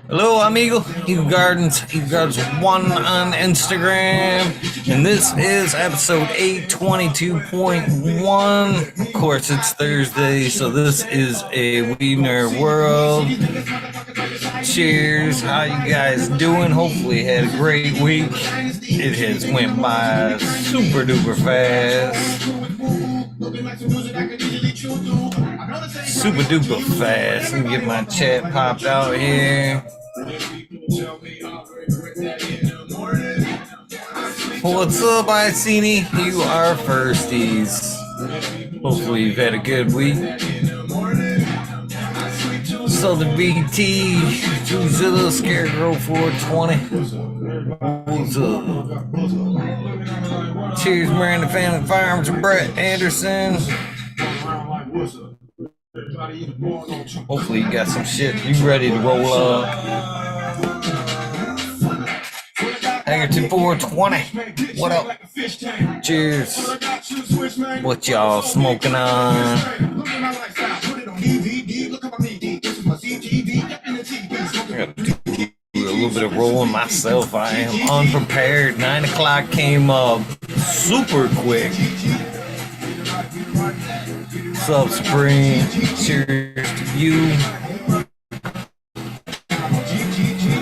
Hello, amigo. Eagle Gardens, Eagle Gardens 1 on Instagram. And this is episode 822.1. Of course, it's Thursday, so this is a WEedNerdWorld. Cheers. How you guys doing? Hopefully you had a great week. It has went by super duper fast. Super duper fast. Let me get my chat popped out here. What's up, Icini? You are firsties. Hopefully you've had a good week. Southern BT, Druzilla, Scarecrow 420. What's up? Cheers, Miranda Family Farms, Brett Anderson. Hopefully you got some shit you ready to roll up. Hanger 420. What up? Cheers. What y'all smoking on? I gotta do a little bit of rolling myself. I am unprepared. 9 o'clock came up super quick. What's up, Spring? Cheers to you.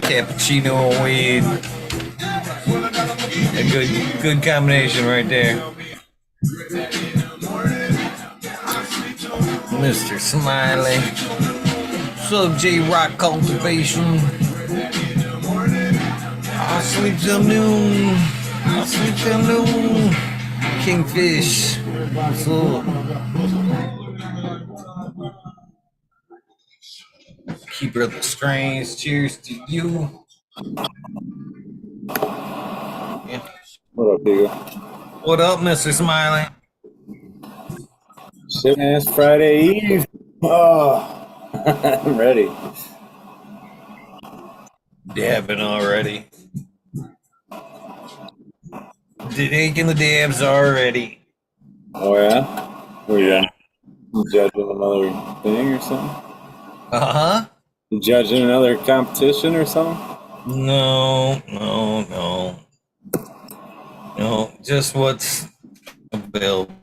Cappuccino and weed. A good combination right there. Mr. Smiley. What's up, J-Rock Cultivation? I'll sleep till noon. I'll sleep till noon. Kingfish. What's up? Keeper of the Strains. Cheers to you. Yeah. What up, Eagle? What up, Mr. Smiley? Sitting ass Friday Eve. Oh, I'm ready. Dabbing already. Taking the dabs already. Oh, yeah? Were you judging another thing or something? Uh-huh. You judging another competition or something? No. No, just what's available.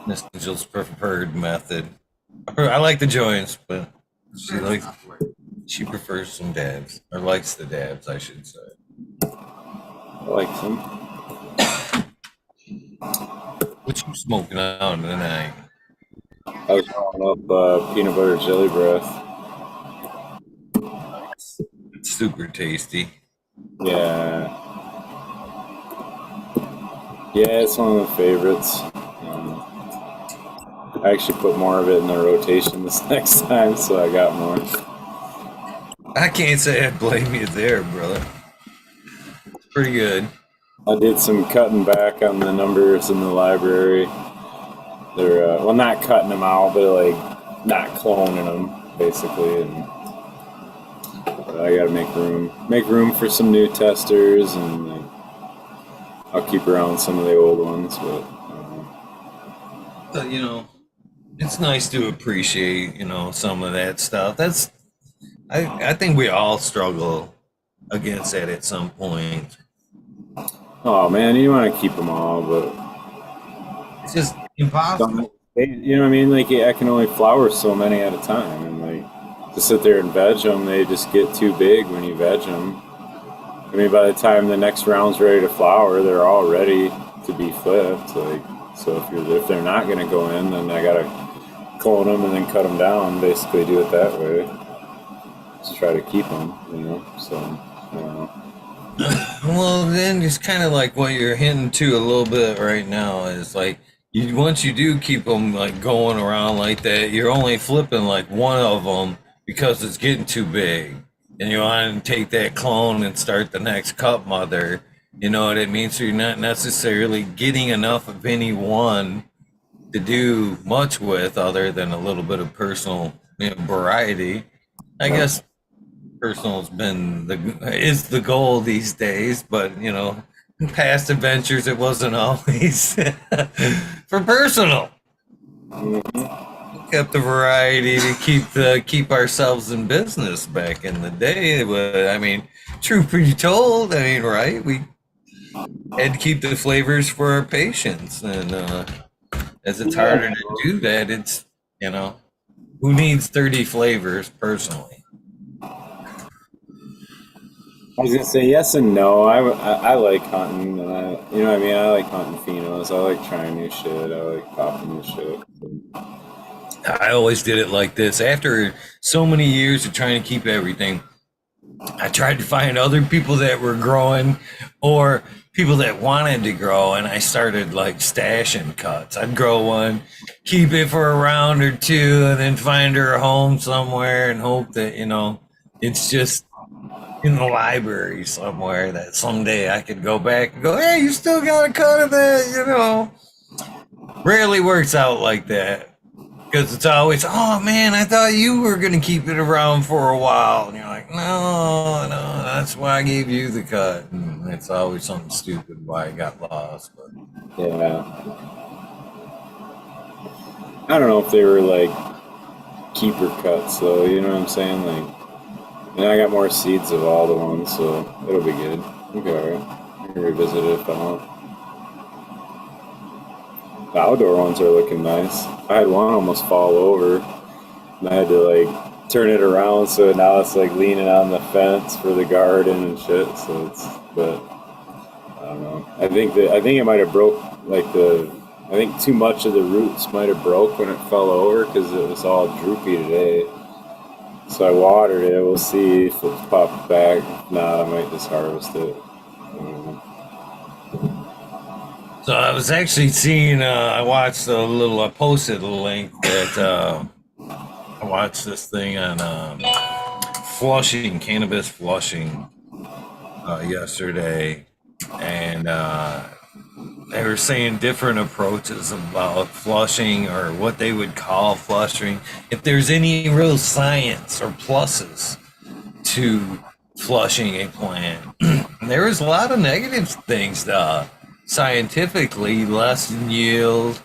Miss Angel's preferred method. I like the joints, but she prefers some dabs, or likes the dabs, I should say. I like some. What you smoking on tonight? I was rolling up peanut butter jelly breath. It's super tasty. Yeah. Yeah, it's one of the favorites. I actually put more of it in the rotation this next time, so I got more. I can't say I blame you there, brother. Pretty good. I did some cutting back on the numbers in the library. They're, well, not cutting them out, but like not cloning them, basically. And I got to make room for some new testers, and I'll keep around some of the old ones. But it's nice to appreciate, some of that stuff. I think we all struggle against that at some point. Oh man, you want to keep them all, but it's just impossible. You know what I mean? Like I can only flower so many at a time, and like to sit there and veg them, they just get too big when you veg them. I mean, by the time the next round's ready to flower, they're all ready to be flipped. Like, so if they're not going to go in, then I gotta clone them and then cut them down. Basically, do it that way. Just try to keep them, So I don't know. Well, then it's kind of like what you're hinting to a little bit right now is like once you do keep them like going around like that, you're only flipping like one of them because it's getting too big, and you want to take that clone and start the next cup mother. You know what it means? So you're not necessarily getting enough of any one to do much with, other than a little bit of personal variety. I guess personal is the goal these days, but in past adventures it wasn't always for personal. kept the variety to keep ourselves in business back in the day. But I mean, truth be told, I mean, right? We had to keep the flavors for our patients, and as it's Yeah. harder to do that, it's you know, who needs 30 flavors personally? I was gonna say yes and no. I like hunting, and you know what I mean. I like hunting phenos. I like trying new shit. I like popping new shit. I always did it like this. After so many years of trying to keep everything, I tried to find other people that were growing or people that wanted to grow, and I started like stashing cuts. I'd grow one, keep it for a round or two, and then find her a home somewhere and hope that, it's just in the library somewhere that someday I could go back and go, hey, you still got a cut of that, Rarely works out like that. Because it's always, oh man, I thought you were going to keep it around for a while. And you're like, no, that's why I gave you the cut. And it's always something stupid why I got lost. But Yeah. I don't know if they were like keeper cuts though. You know what I'm saying? Like, and I got more seeds of all the ones, so it'll be good. Okay, alright. I can revisit it if I want. The outdoor ones are looking nice. I had one almost fall over, and I had to like turn it around, so now it's like leaning on the fence for the garden and shit. So but I don't know. I think it might have broke I think too much of the roots might have broke when it fell over because it was all droopy today. So I watered it. We'll see if it's popped back. If not, I might just harvest it. so I was actually seeing, I posted a link that I watched this thing on cannabis flushing yesterday. And they were saying different approaches about flushing or what they would call flushing. If there's any real science or pluses to flushing a plant, there is a lot of negative things. Scientifically, less yield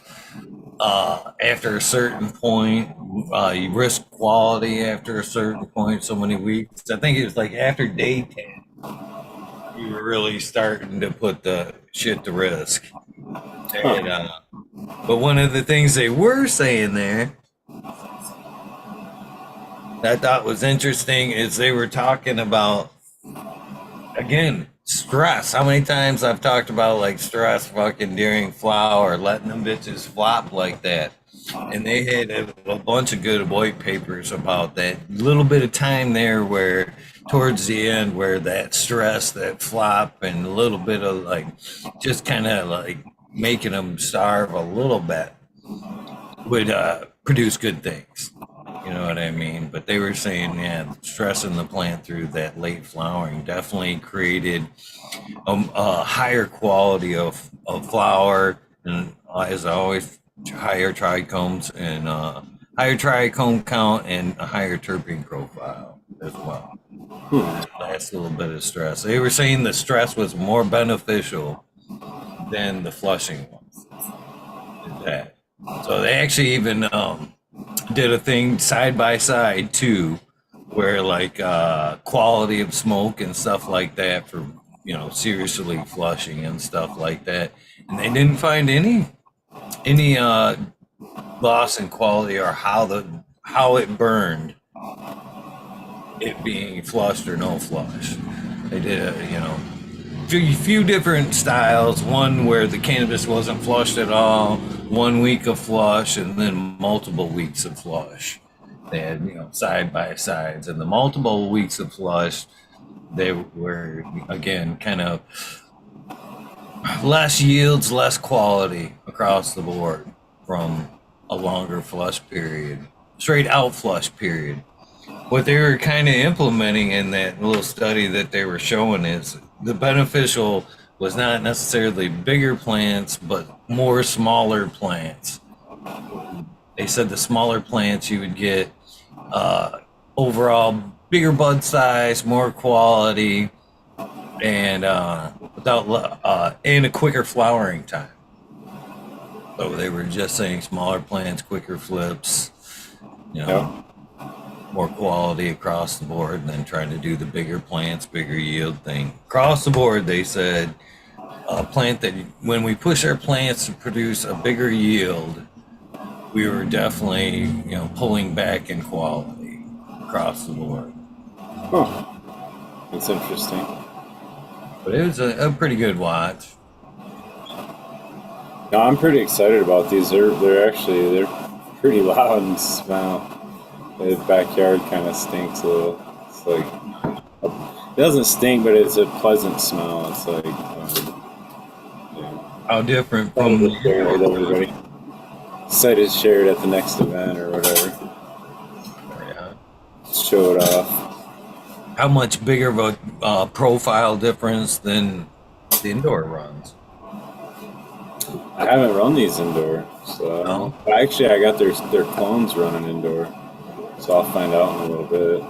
after a certain point. You risk quality after a certain point. So many weeks. I think it was like after day 10, you were really starting to put the shit to risk. And, but one of the things they were saying there that I thought was interesting is they were talking about, again, stress. How many times I've talked about like stress fucking during flower, letting them bitches flop like that. And they had a bunch of good white papers about that little bit of time there where towards the end where that stress, that flop, and a little bit of like just kind of like making them starve a little bit would produce good things. You know what I mean? But they were saying, yeah, stressing the plant through that late flowering definitely created a higher quality of flower, and as always, higher trichomes and higher trichome count and a higher terpene profile as well. That's a little bit of stress. They were saying the stress was more beneficial than the flushing ones. That. So they actually even did a thing side by side too, where like quality of smoke and stuff like that for seriously flushing and stuff like that, and they didn't find any loss in quality or how it burned, it being flushed or no flush. They did a few different styles. One where the cannabis wasn't flushed at all, 1 week of flush, and then multiple weeks of flush. They had side by sides, and the multiple weeks of flush, they were again kind of less yields, less quality across the board from a longer flush period, straight out flush period. What they were kind of implementing in that little study that they were showing is the beneficial was not necessarily bigger plants, but more smaller plants. They said the smaller plants you would get overall bigger bud size, more quality, and and a quicker flowering time. So they were just saying smaller plants, quicker flips, you Yeah. know, more quality across the board, and then trying to do the bigger plants, bigger yield thing. Across the board, they said a plant that when we push our plants to produce a bigger yield, we were definitely, pulling back in quality across the board. Huh. That's interesting. But it was a pretty good watch. No, I'm pretty excited about these. They're pretty loud and smell. The backyard kind of stinks a little. It's like it doesn't stink, but it's a pleasant smell. It's like How different fun from to share it with everybody. Excited to share it at the next event or whatever. yeah. Show it off. How much bigger of a profile difference than the indoor runs? I haven't run these indoor, so I don't know. Actually, I got their clones running indoor, so I'll find out in a little bit.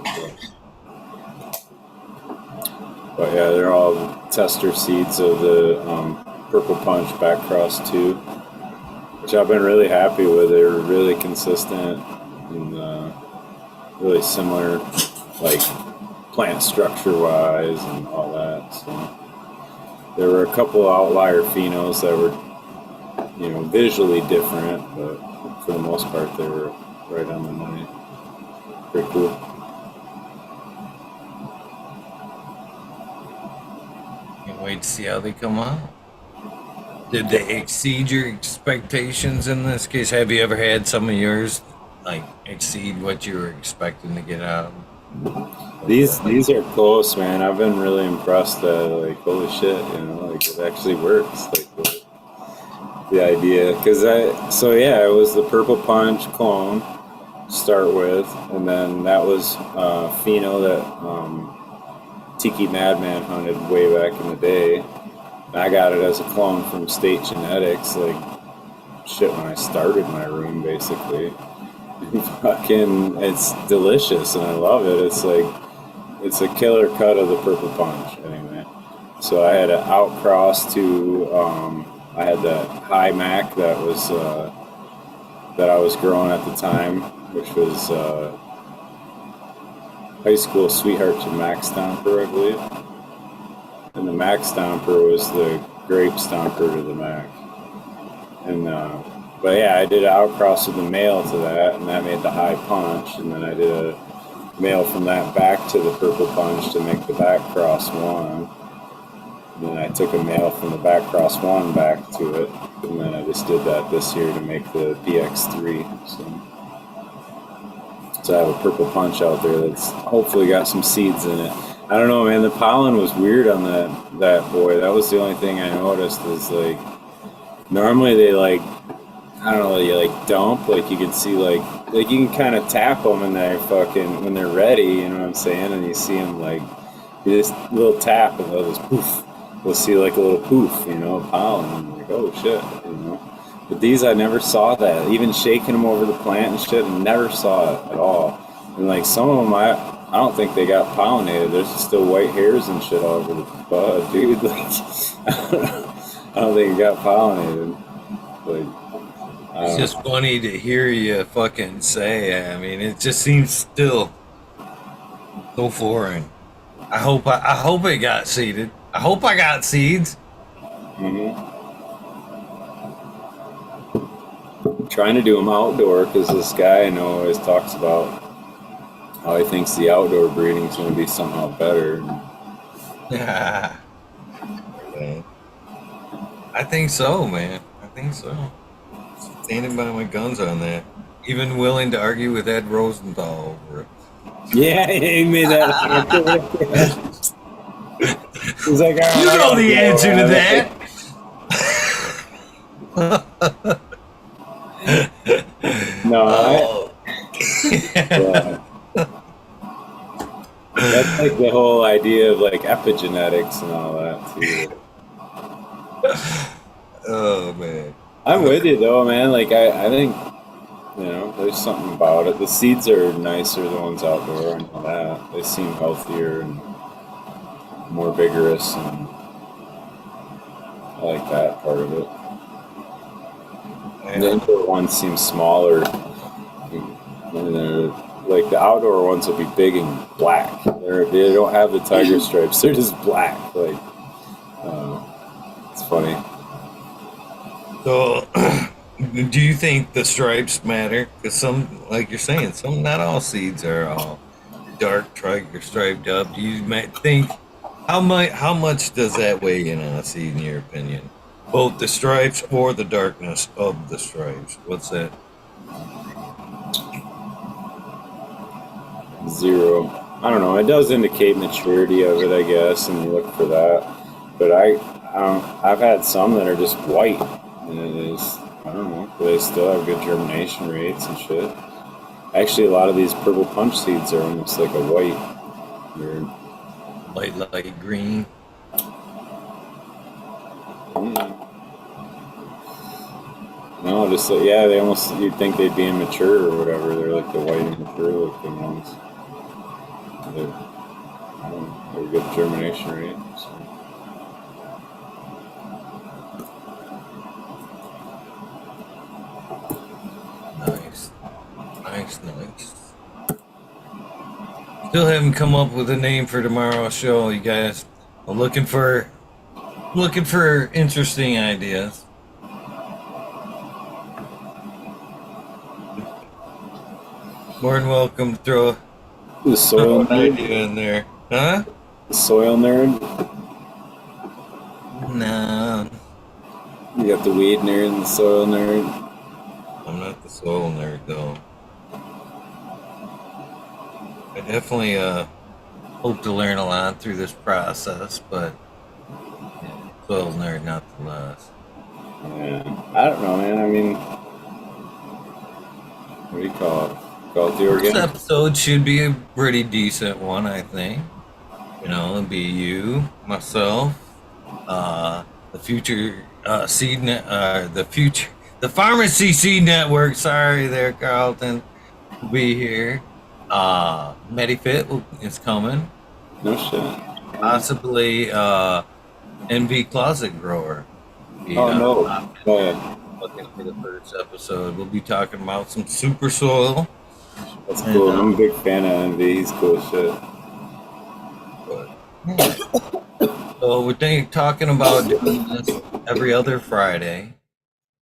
But yeah, they're all tester seeds of the Purple Punch Backcross 2, which I've been really happy with. They're really consistent and really similar, like plant structure wise and all that. So there were a couple outlier phenos that were, visually different, but for the most part, they were right on the money. Pretty cool. Can't wait to see how they come out. Did they exceed your expectations in this case? Have you ever had some of yours like exceed what you were expecting to get out? These are close, man. I've been really impressed that, like, holy shit, like it actually works. Like the idea, it was the Purple Punch clone to start with, and then that was pheno that Tiki Madman hunted way back in the day. And I got it as a clone from State Genetics, like shit when I started my room, basically. Fucking, it's delicious and I love it. It's like it's a killer cut of the Purple Punch, anyway. So I had an outcross to I had that high Mac that was that I was growing at the time, which was high school sweetheart to Mac Stomper, I believe. And the Mac Stomper was the grape Stomper to the Mac. And but yeah, I did an outcross with the male to that, and that made the high punch. And then I did a male from that back to the Purple Punch to make the back cross 1. And then I took a male from the back cross 1 back to it, and then I just did that this year to make the BX3. So I have a Purple Punch out there that's hopefully got some seeds in it. I don't know, man. The pollen was weird on that boy. That was the only thing I noticed. Is like normally they like, I don't know, they like dump. Like you can see like you can kind of tap them and they're fucking when they're ready. You know what I'm saying? And you see them like you just little tap and they'll just poof. We'll see like a little poof, pollen. And I'm like, oh shit, But these I never saw that. Even shaking them over the plant and shit, I never saw it at all. And like some of them, I don't think they got pollinated. There's still white hairs and shit all over the bud, dude. Like I don't think it got pollinated. Like It's just funny to hear you fucking say. I mean, it just seems still so foreign. I hope it got seeded. I hope I got seeds. Trying to do them outdoor because this guy I know always talks about how he thinks the outdoor breeding is going to be somehow better. Yeah. I think so, man. I think so. Standing by my guns on that. Even willing to argue with Ed Rosenthal over it. Yeah, he made that. He's like, you know the answer to that. No, yeah. That's like the whole idea of like epigenetics and all that too. Oh man, I'm with you though, man. Like I think there's something about it. The seeds are nicer, the ones outdoor, and all that. They seem healthier and more vigorous, and I like that part of it. And the indoor one seems smaller. And they're like the outdoor ones will be big and black. They don't have the tiger stripes. They're just black. Like, it's funny. So, do you think the stripes matter? Because some, like you're saying, not all seeds are all dark tiger striped up. Do you think how much does that weigh in on a seed in your opinion? Both the stripes or the darkness of the stripes. What's that? 0. I don't know. It does indicate maturity of it, I guess, and you look for that. But I've had some that are just white, and it is, I don't know, they still have good germination rates and shit. Actually, a lot of these purple punch seeds are almost like a white. They're light green. No, just like, yeah, they almost, you'd think they'd be immature or whatever. They're like the white immature looking ones. They're good germination rate. So. Nice. Still haven't come up with a name for tomorrow's show, you guys. I'm looking for interesting ideas. More than welcome to throw The soil an nerd. idea in there. Huh? The soil nerd. Nah. You got the weed nerd and the soil nerd. I'm not the soil nerd though. I definitely hope to learn a lot through this process, but yeah, soil nerd not the less. Yeah, I don't know, man. I mean, what do you call it? Call it the This organic. episode should be a pretty decent one, I think. You know, it'll be you, myself, the future the Pharmacy Seed Network. Sorry there, Carlton. Will be here. Medifit is coming. No shit. Possibly NV Closet Grower. Oh no. Go ahead. Looking for the first episode. We'll be talking about some super soil. That's cool. I'm a big fan of Envy. He's cool as shit. So we're talking about doing this every other Friday.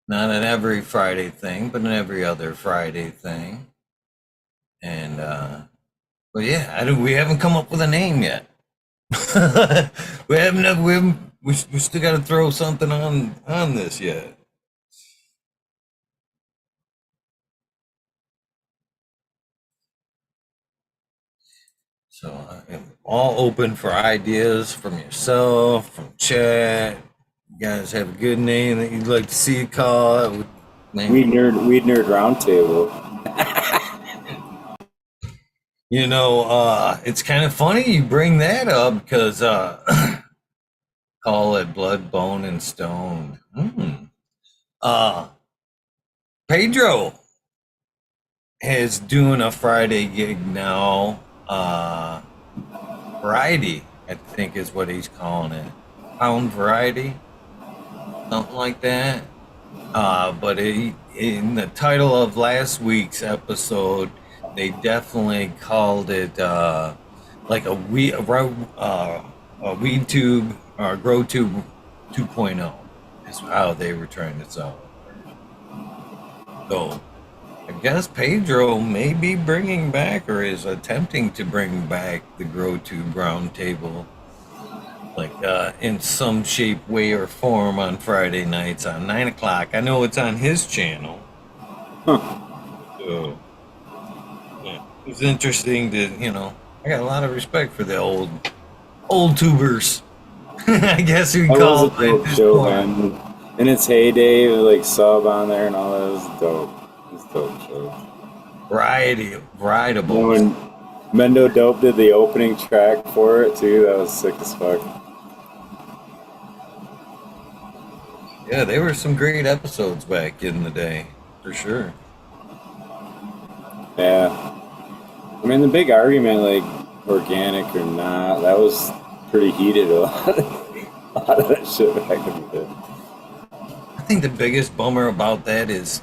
Not an every Friday thing, but an every other Friday thing. And but yeah, we haven't come up with a name yet. we still got to throw something on this yet. So I'm all open for ideas from yourself, from chat. You guys have a good name that you'd like to see it called? Weed Nerd Roundtable. You know, it's kind of funny you bring that up because call it Blood, Bone, and Stone. Pedro is doing a Friday gig now. Variety, I think is what he's calling it. Pound Variety, something like that. But in the title of last week's episode, they definitely called it like a weed tube or grow tube 2.0 is how they were trying to sell it. So I guess Pedro may be bringing back or is attempting to bring back the grow tube round table, like in some shape, way, or form on Friday nights on 9 o'clock. I know it's on his channel. Huh. So yeah, it's interesting to, you know, I got a lot of respect for the old tubers. I guess we That call was a dope show, man. In its heyday, with like sub on there and all that, was dope. It's a dope show. Rideable. And when Mendo Dope did the opening track for it too, that was sick as fuck. Yeah, they were some great episodes back in the day, for sure. Yeah. I mean, the big argument, like, organic or not, that was pretty heated. A lot of that shit back in the day. I think the biggest bummer about that is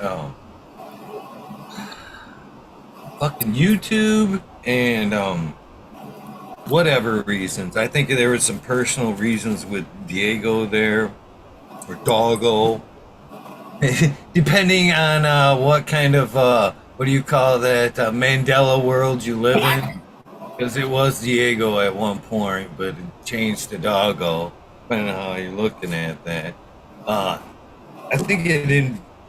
fucking YouTube and whatever reasons. I think there were some personal reasons with Diego there or Doggo, depending on what kind of what do you call that Mandela world you live in. Because it was Diego at one point, but it changed to Doggo, depending on how you're looking at that. Uh, I think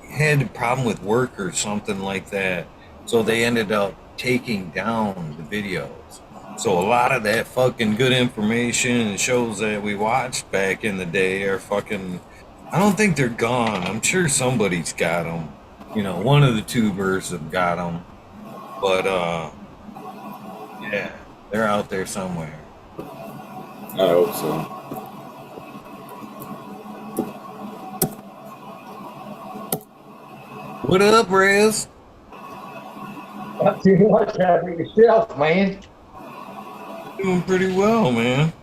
had a problem with work or something like that. So they ended up taking down the videos. So a lot of that fucking good information and shows that we watched back in the day are fucking. I don't think they're gone. I'm sure somebody's got them. You know, one of the tubers have got them. But yeah, they're out there somewhere. I hope so. What up, Rez? Not too much happening yourself, man. Doing pretty well, man.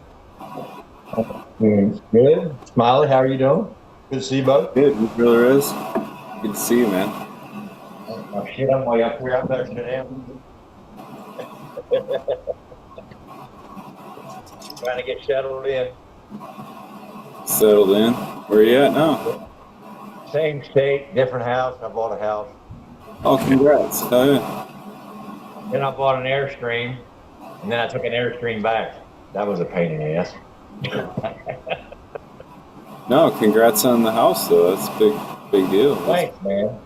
Good. Smiley, how are you doing? Good to see you both. Good, you brother is. Good to see you, man. Oh, shit, I'm way up here. I'm better than I am. Trying to get settled in. Settled in. Where you at now? Same state, different house. I bought a house. Oh, congrats. Oh, yeah. Then I bought an Airstream, and then I took an Airstream back. That was a pain in the ass. No, congrats on the house, though. That's a big deal. Thanks, man.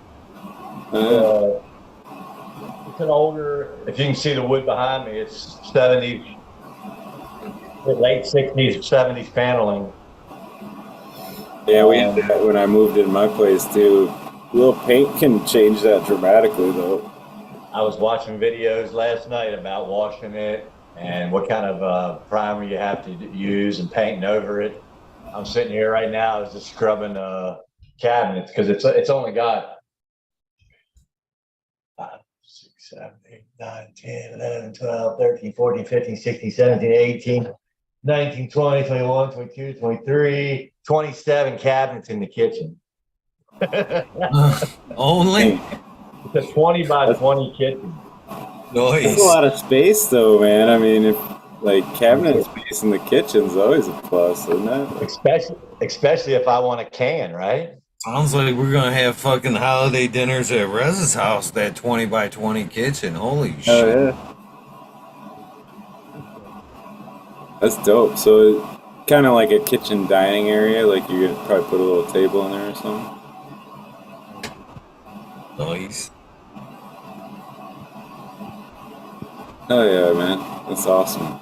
Yeah. It's an older, if you can see the wood behind me, it's 70s, late 60s, 70s paneling. Yeah, we had that when I moved in my place, too. A little paint can change that dramatically, though. I was watching videos last night about washing it and what kind of primer you have to use and painting over it. I'm sitting here right now, I was just scrubbing cabinets because it's only got 5, 6, 7, 8, 9, 10, 11, 12, 13, 14, 15, 16, 17, 18, 19, 20, 21, 22, 23, 27 cabinets in the kitchen. Only? It's a 20 by 20 kitchen. Nice. That's a lot of space, though, man. I mean, if like cabinet space in the kitchen's always a plus, isn't it? Especially if I want a can, right? Sounds like we're gonna have fucking holiday dinners at Rez's house, that 20 by 20 kitchen. Holy shit. Oh, yeah. That's dope. So, kind of like a kitchen dining area, like you could probably put a little table in there or something. Nice. Oh, yeah, man. That's awesome.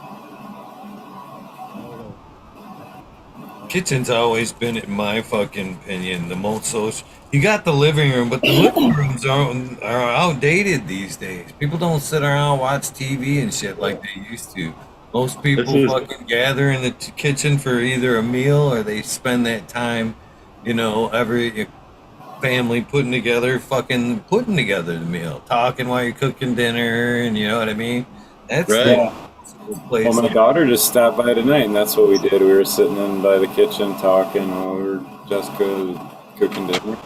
Kitchen's always been, in my fucking opinion, the most social. You got the living room, but the living rooms are outdated these days. People don't sit around and watch TV and shit like they used to. Most people fucking gather in the kitchen for either a meal or they spend that time, you know, every family putting together the meal, talking while you're cooking dinner, and you know what I mean? That's Right. the place. Well, my daughter just stopped by tonight, and that's what we did. We were sitting in by the kitchen talking while we were Jessica cooking dinner.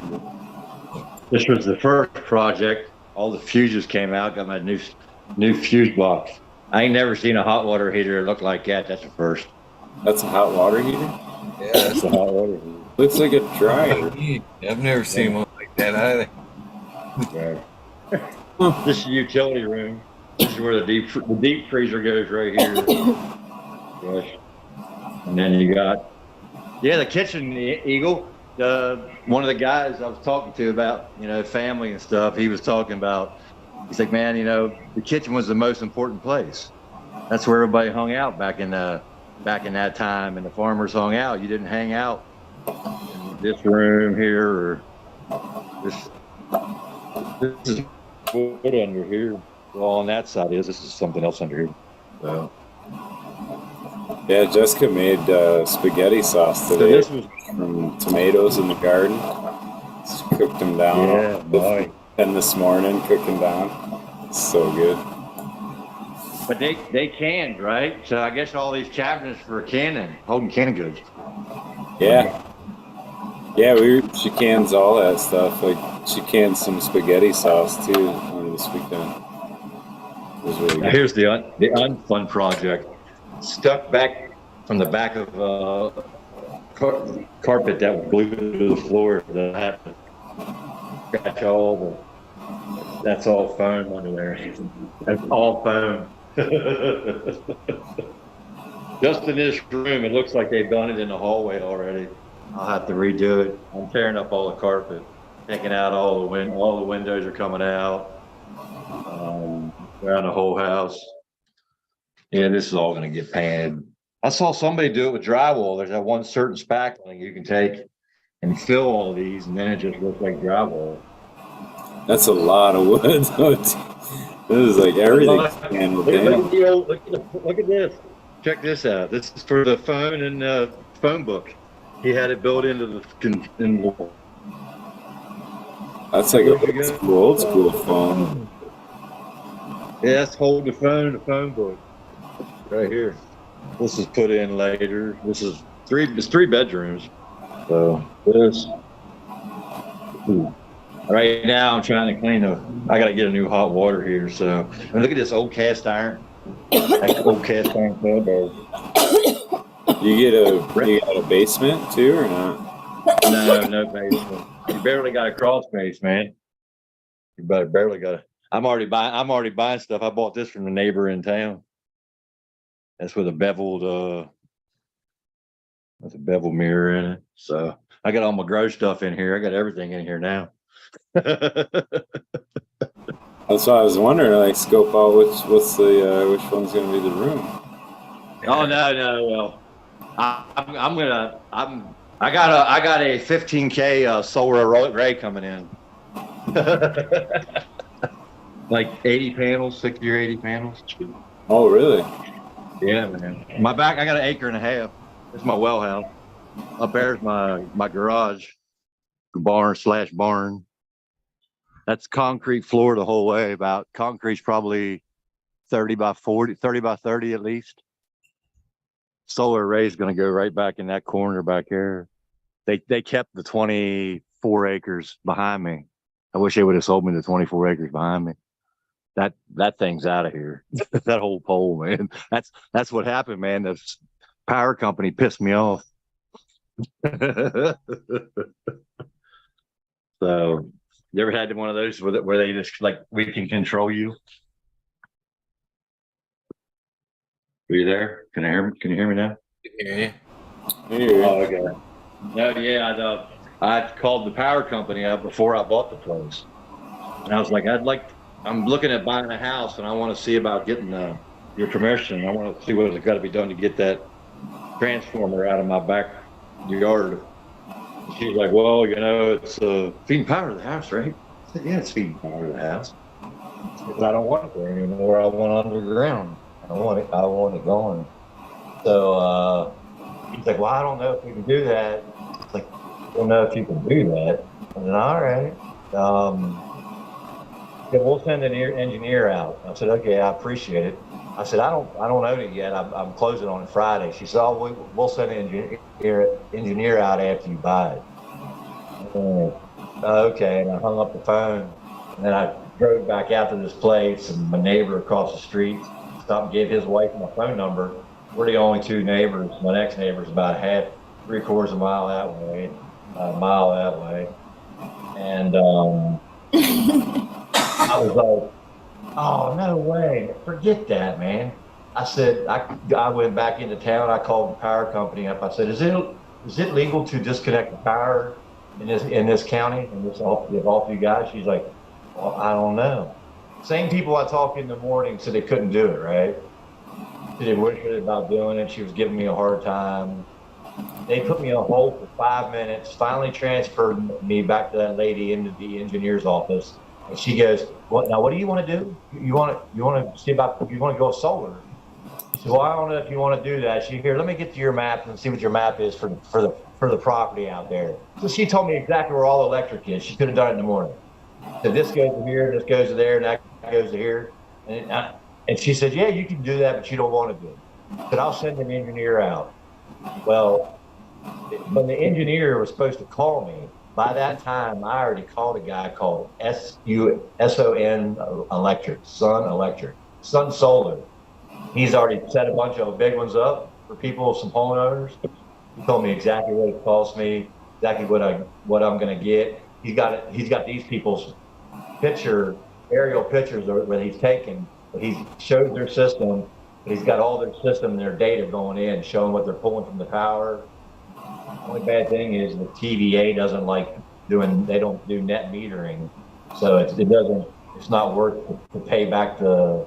This was the first project. All the fuses came out. Got my new fuse box. I ain't never seen a hot water heater look like that. That's the first. That's a hot water heater? Yeah, That's a hot water heater. Looks like a dryer. I've never seen one like that either. Right. This is the utility room. This is where the deep freezer goes right here. Gosh. And then you got the kitchen, Eagle. One of the guys I was talking to about, family and stuff, he was talking about, he's like, man, the kitchen was the most important place. That's where everybody hung out back in that time, and the farmers hung out. You didn't hang out in this room here or this is wood under here. Well, on that side this is something else under here. So Yeah, Jessica made spaghetti sauce today. So this was from tomatoes in the garden. Just cooked them down. Yeah, boy. And this morning, cooking down. It's so good. But they canned, right? So I guess all these cabinets for holding canned goods. Yeah. Yeah, she cans all that stuff. Like, she cans some spaghetti sauce, too, on this weekend. was really Now good. here's the unfun project. Stuck back from the back of carpet that was glued to the floor. That I have to scratch that's all foam under there. That's all foam. Just in this room, it looks like they've done it in the hallway already. I'll have to redo it. I'm tearing up all the carpet, taking out all the windows are coming out. Around the whole house. Yeah, this is all going to get painted. I saw somebody do it with drywall. There's that one certain spackling you can take and fill all of these, and then it just looks like drywall. That's a lot of wood. This is like everything's handled down. Look at this. Check this out. This is for the phone and phone book. He had it built into the wall. That's like old school phone. Yeah, that's holding the phone book. Right here. This is put in later. It's three bedrooms. So this. Right now I'm trying to I gotta get a new hot water here. So and look at this old cast iron. Old cast iron phone. You got a basement too or not? No basement. You barely got a crawl space, man. You barely got I'm already buying stuff. I bought this from the neighbor in town. That's with a beveled mirror in it. So I got all my grow stuff in here. I got everything in here now. That's why I was wondering, like, scope out which one's gonna be the room. Oh no. Well, I got a 15K solar array coming in. Like 80 panels, 60 or 80 panels. Oh, really? Yeah, man. I got an acre and a half. It's my well house. Up there's my garage, barn. That's concrete floor the whole way. Concrete's probably 30 by 30 at least. Solar array is going to go right back in that corner back there. They kept the 24 acres behind me. I wish they would have sold me the 24 acres behind me. That thing's out of here. That whole pole, man. That's what happened, man. The power company pissed me off. So, you ever had one of those where they just like, we can control you? Are you there? Can you hear me now? Yeah. Oh, okay. No, yeah, I called the power company up before I bought the place, and I was like, I'm looking at buying a house, and I want to see about getting your permission. I want to see what's got to be done to get that transformer out of my backyard. She's like, well, it's feeding power to the house, right? I said, yeah, it's feeding power to the house. But I don't want it there anymore. I want it underground. I want it going. So he's like, well, I don't know if we can do that. It's like, I don't know if you can do that. I said, all right. Yeah, we'll send an engineer out. I said, okay, I appreciate it. I said, I don't own it yet. I'm closing on it Friday. She said, oh, we'll send an engineer out after you buy it. Okay, and I hung up the phone, and then I drove back out to this place, and my neighbor across the street stopped and gave his wife my phone number. We're the only two neighbors. My next neighbor's about three-quarters of a mile that way, a mile that way. And I was like, oh, no way. Forget that, man. I said, I went back into town. I called the power company up. I said, is it legal to disconnect the power in this county and with all you guys? She's like, well, I don't know. Same people I talked in the morning said they couldn't do it, right? She didn't wish about doing it. She was giving me a hard time. They put me on hold for 5 minutes, finally transferred me back to that lady into the engineer's office. And she goes, what do you want to do? You want to see about, you want to go solar? She said, well, I don't know if you want to do that. She said, here, let me get to your map and see what your map is for the property out there. So she told me exactly where all the electric is. She could have done it in the morning. So this goes to here, this goes to there, and that goes to here. And she said, yeah, you can do that, but you don't want to do it. I said, I'll send an engineer out. Well, when the engineer was supposed to call me, by that time, I already called a guy called SON Electric, Sun Electric. Sun Solar. He's already set a bunch of big ones up for people, some homeowners. He told me exactly what it cost me, exactly what I'm going to get. He's got these people's aerial pictures where he's taken, but he's showed their system, but he's got all their system and their data going in, showing what they're pulling from the power. The only bad thing is the TVA doesn't they don't do net metering, so it's not worth to pay back the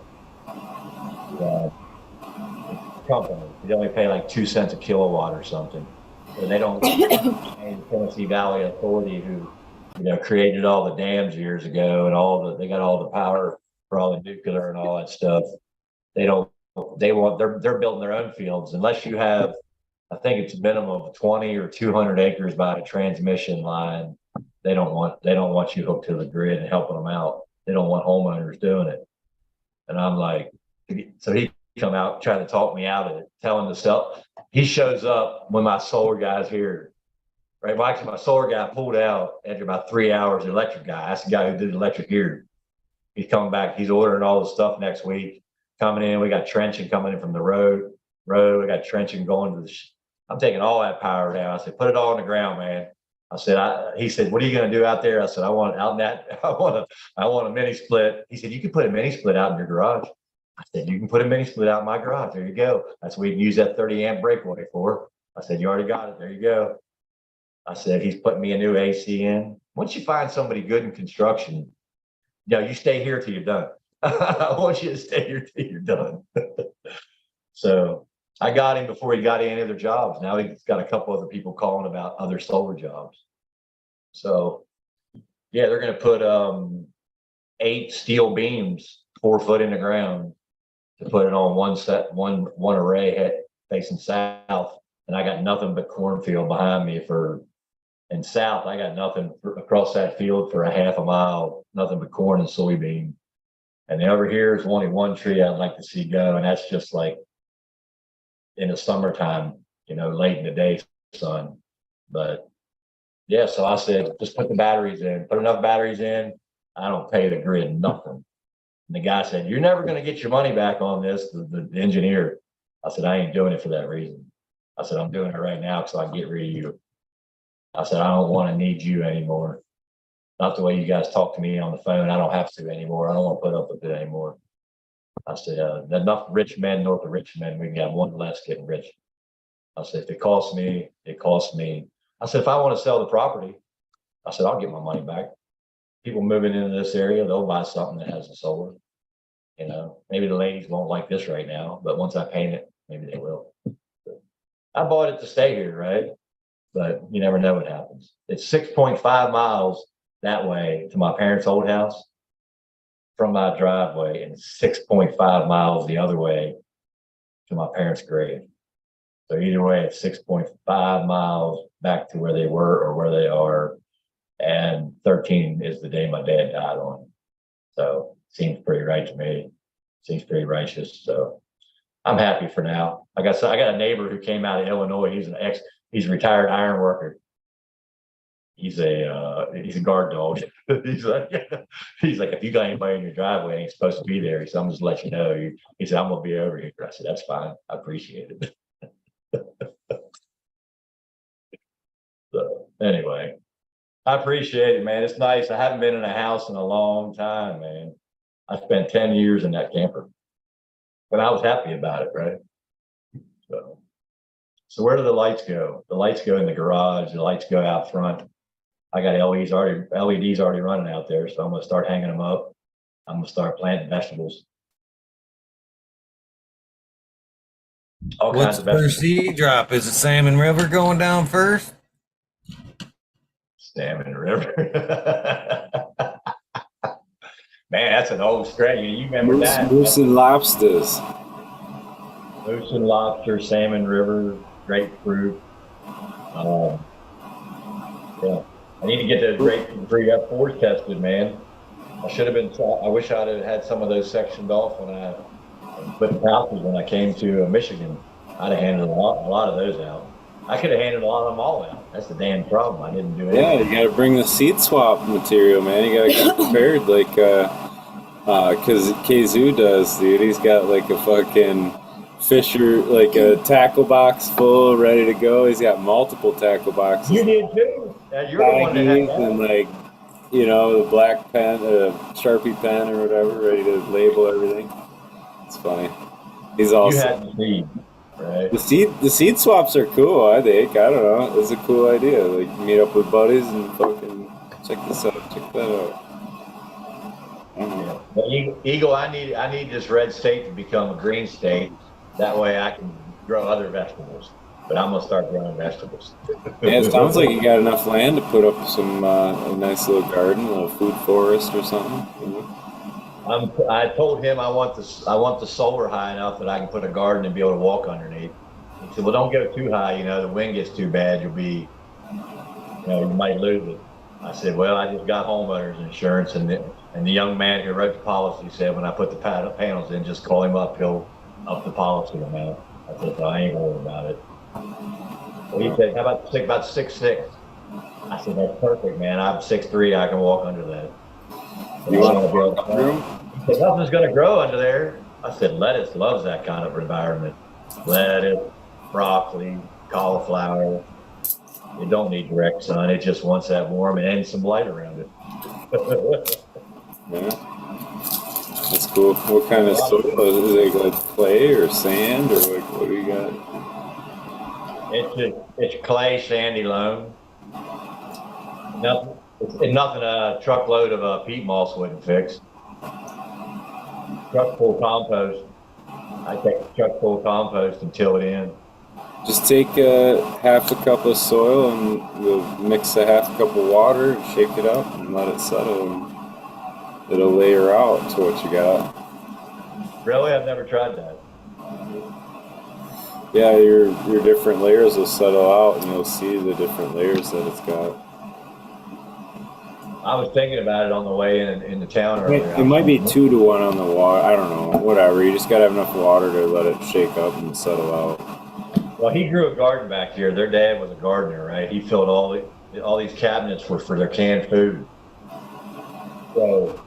company. They only pay like 2 cents a kilowatt or something. So they don't pay the Tennessee Valley Authority, who created all the dams years ago, and they got all the power for all the nuclear and all that stuff. They're building their own fields unless you have, I think it's a minimum of 20 or 200 acres by a transmission line. They don't want you hooked to the grid and helping them out. They don't want homeowners doing it. And I'm like, so he come out trying to talk me out of it, telling the stuff. He shows up when my solar guy's here. Right. Well, actually, my solar guy pulled out after about 3 hours. The electric guy, that's the guy who did the electric here. He's coming back. He's ordering all the stuff next week. Coming in, we got trenching coming in from the road. We got trenching going to the. I'm taking all that power down. I said, put it all on the ground, man. I said, he said, what are you going to do out there? I said, I want a mini split. He said, you can put a mini split out in your garage. I said, you can put a mini split out in my garage. There you go. That's what we can use that 30 amp breakaway for. I said, you already got it. There you go. I said, he's putting me a new AC in. Once you find somebody good in construction, you stay here till you're done. I want you to stay here till you're done. So I got him before he got any other jobs. Now he's got a couple other people calling about other solar jobs. So yeah, they're going to put 8 steel beams 4 foot in the ground to put it on one array facing south. And I got nothing but cornfield behind me and south. I got nothing across that field for a half a mile, nothing but corn and soybean. And then over here is only one tree I'd like to see go. And that's just like in the summertime, late in the day sun. But yeah, so I said, just put the batteries in, put enough batteries in. I don't pay the grid nothing. And the guy said, you're never going to get your money back on this, the engineer. I said, I ain't doing it for that reason. I said, I'm doing it right now so I can get rid of you. I said, I don't want to need you anymore. Not the way you guys talk to me on the phone. I don't have to anymore. I don't want to put up with it anymore. I said, enough rich men north of Richmond. We can have one less getting rich. I said, if it costs me, it costs me. I said, if I want to sell the property, I said, I'll get my money back. People moving into this area, they'll buy something that has the solar. Maybe the ladies won't like this right now, but once I paint it, maybe they will. I bought it to stay here, right? But you never know what happens. It's 6.5 miles that way to my parents' old house from my driveway, and 6.5 miles the other way to my parents' grave. So either way, it's 6.5 miles back to where they were or where they are. And 13 is the day my dad died on. So seems pretty right to me. Seems pretty righteous. So I'm happy for now. I got a neighbor who came out of Illinois. He's a retired iron worker. He's a guard dog. he's like, if you got anybody in your driveway ain't supposed to be there, he said, I'm just let you know. He said, I'm gonna be over here. I said, that's fine. I appreciate it. So anyway, I appreciate it, man. It's nice. I haven't been in a house in a long time, man. I spent 10 years in that camper, but I was happy about it, right? So where do the lights go? The lights go in the garage. The lights go out front. I got LEDs already running out there, so I'm gonna start hanging them up. I'm gonna start planting vegetables. All What's kinds of the vegetables. first seed drop? Is it Salmon River going down first? Salmon River. Man, that's an old strain. You remember that? Moose and lobsters. Moose and lobster, Salmon River, grapefruit. Yeah, I need to get those grapefruit F4s tested, man. I wish I'd have had some of those sectioned off when I put the pouches when I came to Michigan. I'd have handed a lot of those out. I could have handed a lot of them all out. That's the damn problem. I didn't do anything. Yeah, you got to bring the seed swap material, man. You got to get prepared. Like Because Kazoo does, dude. He's got like a fucking fisher, like a tackle box full, ready to go. He's got multiple tackle boxes, You did too. You're the one that had baggies, and that. like, the black pen, Sharpie pen or whatever, ready to label everything. It's funny. He's You also had the seed, right? the seed swaps are cool. I think, I don't know. It's a cool idea. Like meet up with buddies and fucking check this out, check that out. I don't Yeah. know. But Eagle, I need this red state to become a green state. That way I can grow other vegetables. But I'm gonna start growing vegetables. Yeah, it sounds like you got enough land to put up some a nice little garden, a food forest or something. I told him I want the solar high enough that I can put a garden and be able to walk underneath. He said, "Well, don't go too high. The wind gets too bad. You might lose it." I said, "Well, I just got homeowners insurance, and the young man who wrote the policy said when I put the panels in, just call him up. He'll up the policy amount." I said, "So I ain't worried about it." Well, he said, "How about 6'6"? I said, "That's perfect, man. I'm 6'3". I can walk under that." You want a room? He said, "Nothing's going to grow under there." I said, "Lettuce loves that kind of environment. Lettuce, broccoli, cauliflower. It don't need direct sun. It just wants that warm and some light around it." Yeah, that's cool. What kind of soil is it? Like clay or sand or like what do you got? It's clay, sandy loam. Nothing a truckload of peat moss wouldn't fix. Truck full compost. I take a truck full compost and till it in. Just take half a cup of soil and we'll mix a half a cup of water and shake it up and let it settle and it'll layer out to what you got. Really, I've never tried that. Yeah, your different layers will settle out and you'll see the different layers that it's got. I was thinking about it on the way in the town earlier. It might be 2-to-1 on the water. I don't know. Whatever. You just gotta have enough water to let it shake up and settle out. Well, he grew a garden back here. Their dad was a gardener, right? He filled all these cabinets were for their canned food. So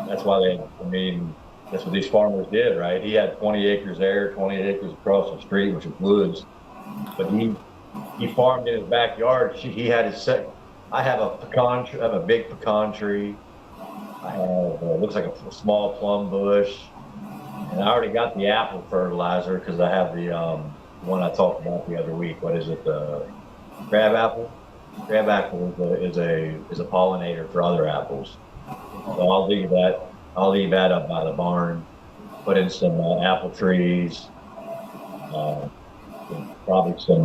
that's why that's what these farmers did, right? He had 20 acres there, 20 acres across the street, which was woods. But he farmed in his backyard. He had his set. I have a big pecan tree. I have looks like a small plum bush, and I already got the apple fertilizer because I have the one I talked about the other week. What is it? The crab apple. Crab apple is a pollinator for other apples. So I'll leave that up by the barn. Put in some apple trees. Uh, Probably some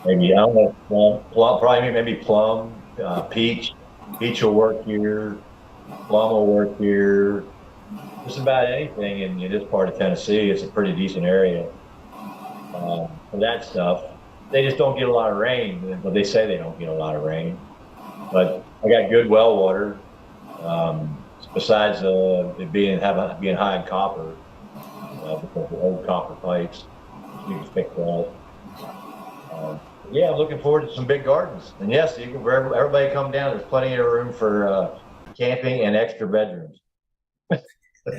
maybe I don't know plum, probably maybe plum, peach. Peach will work here. Plum will work here. Just about anything in this part of Tennessee. It's a pretty decent area for that stuff. They just don't get a lot of rain, but they say they don't get a lot of rain. But I got good well water. Besides it being high in copper, because the old copper pipes, you can pick that. Yeah, I'm looking forward to some big gardens. And yes, you can everybody come down. There's plenty of room for camping and extra bedrooms. We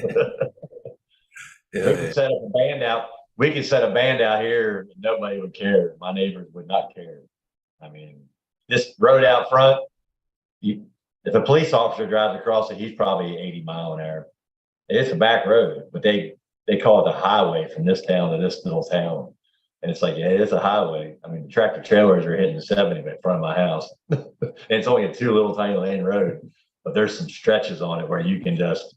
could set up a band out. We could set a band out here. And nobody would care. My neighbors would not care. I mean, this road out front. If a police officer drives across it, he's probably 80 mile an hour. It's a back road, but they call it the highway from this town to this little town. And it's like, yeah, it's a highway. I mean, the tractor trailers are hitting the 70 in front of my house. And it's only a 2 little tiny lane road, but there's some stretches on it where you can just,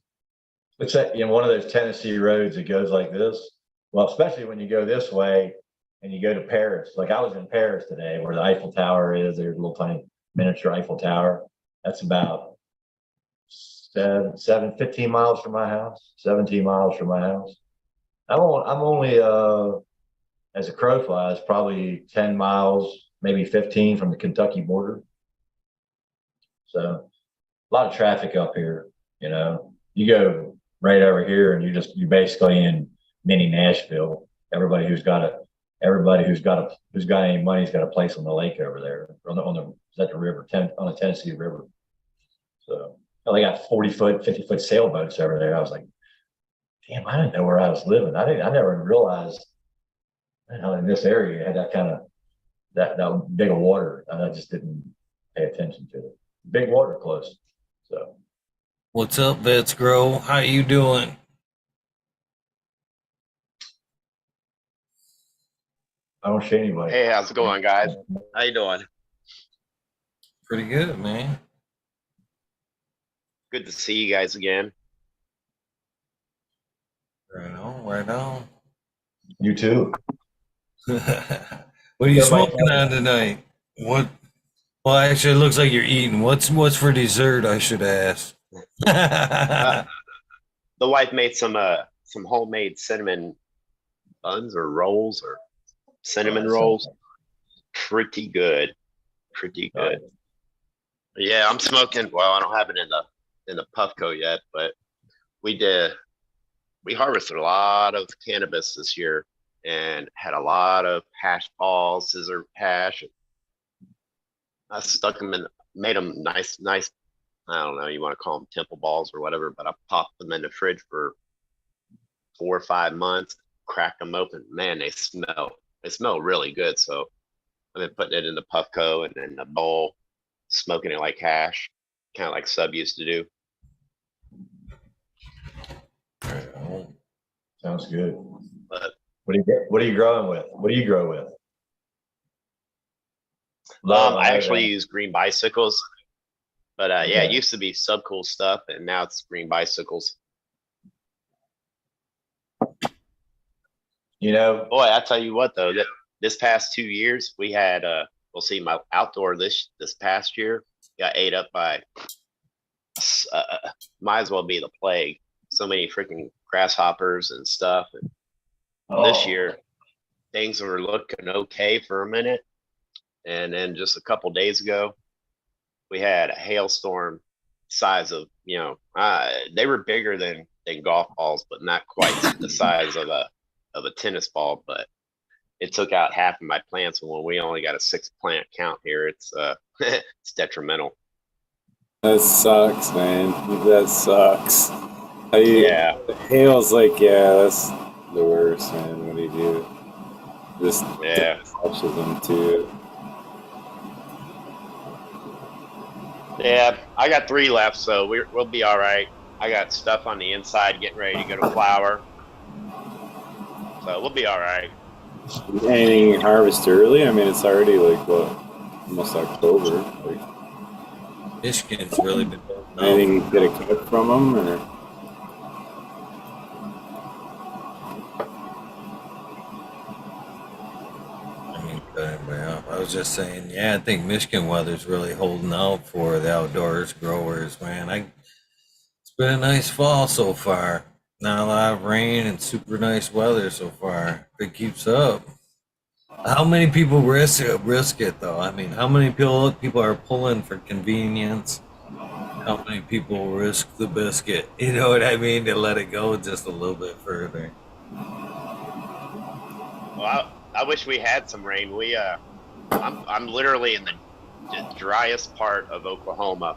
it's one of those Tennessee roads that goes like this. Well, especially when you go this way and you go to Paris. Like I was in Paris today where the Eiffel Tower is. There's a little tiny miniature Eiffel Tower. That's about 15 miles from my house, 17 miles from my house. I'm only as a crow flies, probably 10 miles, maybe 15 from the Kentucky border. So a lot of traffic up here. You go right over here and you're basically in mini Nashville. Everybody who's got any money's got a place on the lake over there is that the river, on the Tennessee River. So they got 40-foot, 50-foot sailboats over there. I was like, damn, I didn't know where I was living. I never realized, in this area you had that kind of that big of water, and I just didn't pay attention to it. Big water close. So What's up, Vets Grow? How you doing? I don't see anybody. Hey, how's it going, guys? How you doing? Pretty good, man. Good to see you guys again. Right on, right on. You too. What are you smoking on tonight? What? Well, actually, it looks like you're eating. What's for dessert? I should ask. The wife made some homemade cinnamon buns or rolls or cinnamon rolls. Pretty good, pretty good. Yeah, I'm smoking. Well, I don't have it in the Puffco yet, but we harvested a lot of cannabis this year and had a lot of hash balls, scissor hash. I stuck them in, made them nice. I don't know, you want to call them temple balls or whatever, but I popped them in the fridge for 4 or 5 months, cracked them open. Man, they smell really good. So I've been putting it in the Puffco and in a bowl, smoking it like hash, kind of like Sub used to do. Sounds good. But what are you growing with? What do you grow with? I actually use green bicycles, but yeah, it Okay. used to be Sub Cool stuff, and now it's green bicycles. You know, Boy, I tell you what though, that this past 2 years we had we'll see, my outdoor this past year got ate up by might as well be the plague. So many freaking grasshoppers and stuff. And this year things were looking okay for a minute, and then just a couple days ago we had a hailstorm size of, they were bigger than golf balls, but not quite the size of a tennis ball. But it took out half of my plants, and when we only got a 6 plant count here, it's it's detrimental. That sucks, man. That sucks. Yeah. Hail's like, yeah, that's the worst, man. What do you do? Just touches them too. Yeah, I got 3 left, so we'll be all right. I got stuff on the inside getting ready to go to flower, so we'll be all right. Anything harvest early? I mean, it's already like what, almost October. Like, Michigan's really been. anything get a cut from them, or? I was just saying, yeah, I think Michigan weather's really holding out for the outdoors growers, man. It's been a nice fall so far. Not a lot of rain and super nice weather so far. If it keeps up. How many people risk it though? I mean, how many people are pulling for convenience? How many people risk the biscuit? You know what I mean? To let it go just a little bit further. Well, I wish we had some rain. I'm literally in the driest part of Oklahoma.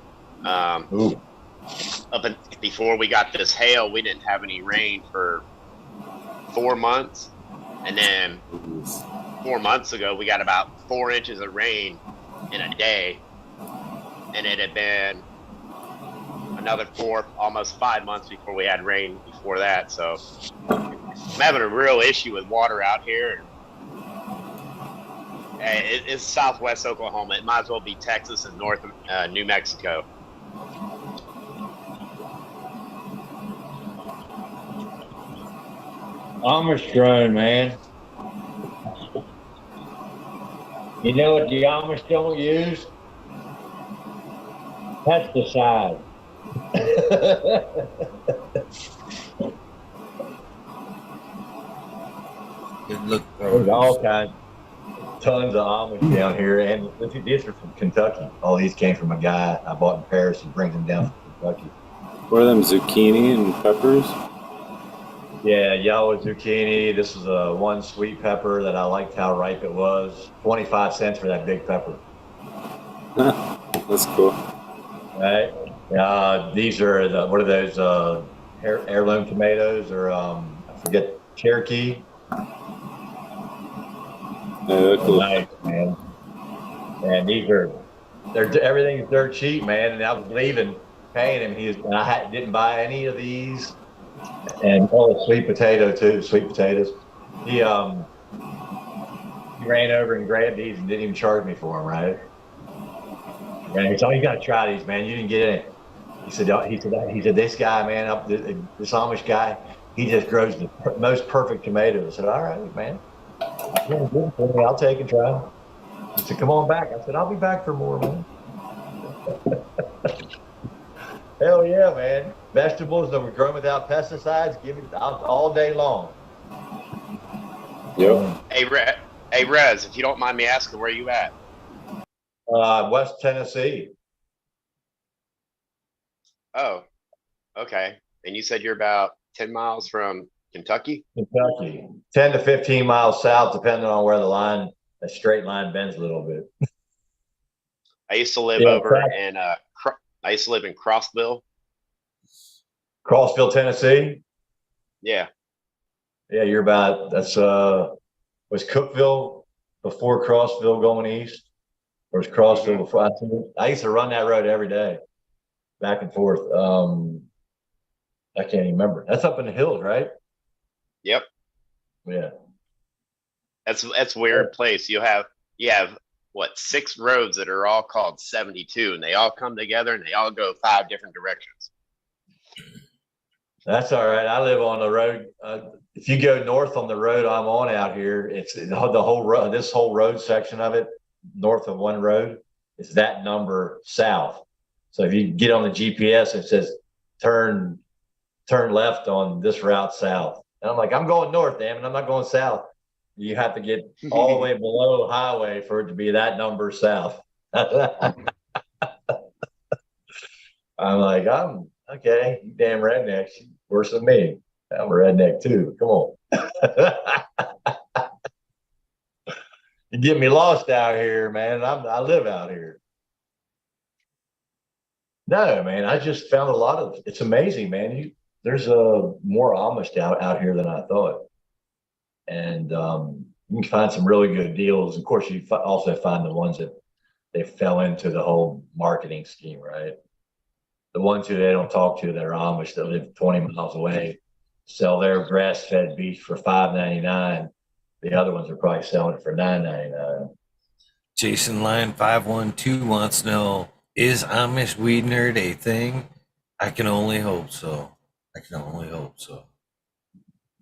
Before we got this hail, we didn't have any rain for 4 months, and then 4 months ago we got about 4 inches of rain in a day, and it had been another 4, almost 5 months before we had rain before that. So I'm having a real issue with water out here. It's southwest Oklahoma. It might as well be Texas and north New Mexico. Amish growing, man. You know what the Amish don't use? Pesticide. Good look. There's all kinds, tons of Amish down here, and these are from Kentucky. All these came from a guy I bought in Paris. He brings them down from Kentucky. What are them, zucchini and peppers? Yeah, yellow zucchini. This is a one sweet pepper that I liked how ripe it was. 25 cents for that big pepper. That's cool. Right? These are what are those heirloom tomatoes or I forget, Cherokee. Cool. Nice, man. And everything's dirt cheap, man. And I was leaving, paying him. And I didn't buy any of these. And sweet potato too, sweet potatoes. He ran over and grabbed these and didn't even charge me for them, right? And he said, "Oh, you got to try these, man. You didn't get it." He said, "This guy, man, this Amish guy, he just grows the most perfect tomatoes." I said, "All right, man. I'll take and try." He said, "Come on back." I said, "I'll be back for more, man." Hell yeah, man. Vegetables that were grown without pesticides, give it all day long. Yep. Hey, Rez, if you don't mind me asking, where you at? West Tennessee. Oh, okay. And you said you're about 10 miles from Kentucky? Kentucky. 10 to 15 miles south, depending on where the straight line bends a little bit. I used to live I used to live in Crossville. Crossville, Tennessee? Yeah. Yeah, was Cookville before Crossville going east? Or was Crossville before? I used to run that road every day, back and forth. I can't even remember. That's up in the hills, right? Yep. Yeah. That's a weird place. You have what, 6 roads that are all called 72, and they all come together and they all go 5 different directions. That's all right. I live on the road. If you go north on the road I'm on out here, it's the whole road. This whole road section of it, north of one road, is that number south. So if you get on the GPS, it says turn left on this route south. And I'm like, I'm going north, damn it. I'm not going south. You have to get all the way below highway for it to be that number south. I'm like, I'm okay. You damn rednecks, worse than me. I'm a redneck too. Come on. You get me lost out here, man. I live out here. No, man. I just found it's amazing, man. There's more Amish out here than I thought. And you can find some really good deals. Of course, you also find the ones that they fell into the whole marketing scheme, right? The ones who they don't talk to that are Amish that live 20 miles away sell their grass-fed beef for $5.99. The other ones are probably selling it for $9.99. Jason Line 512 wants to know, is Amish Weed Nerd a thing? I can only hope so.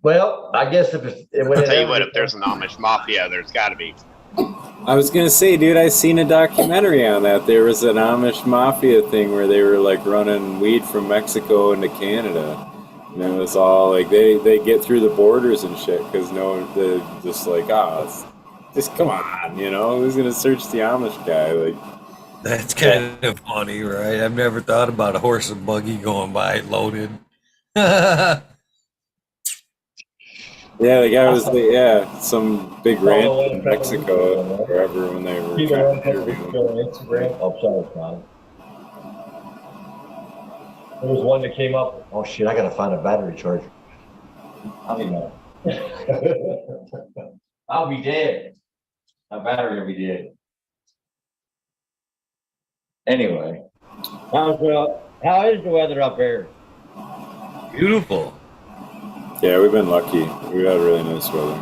Well, I guess I'll tell you what, if there's an Amish mafia, there's got to be. I was gonna say, dude, I seen a documentary on that. There was an Amish mafia thing where they were like running weed from Mexico into Canada, and it was all like they get through the borders and shit because they're just like, just come on, who's gonna search the Amish guy? Like, That's kind of funny, right? I've never thought about a horse and buggy going by loaded. yeah, the guy was some big ranch in Mexico, wherever, when they were trying to interview him. Instagram. Oh, sorry, John. There was one that came up. Oh shit! I gotta find a battery charger. I don't know. I'll be dead. My battery will be dead. Anyway, how is the weather up there? Beautiful. Yeah, we've been lucky. We've had really nice weather.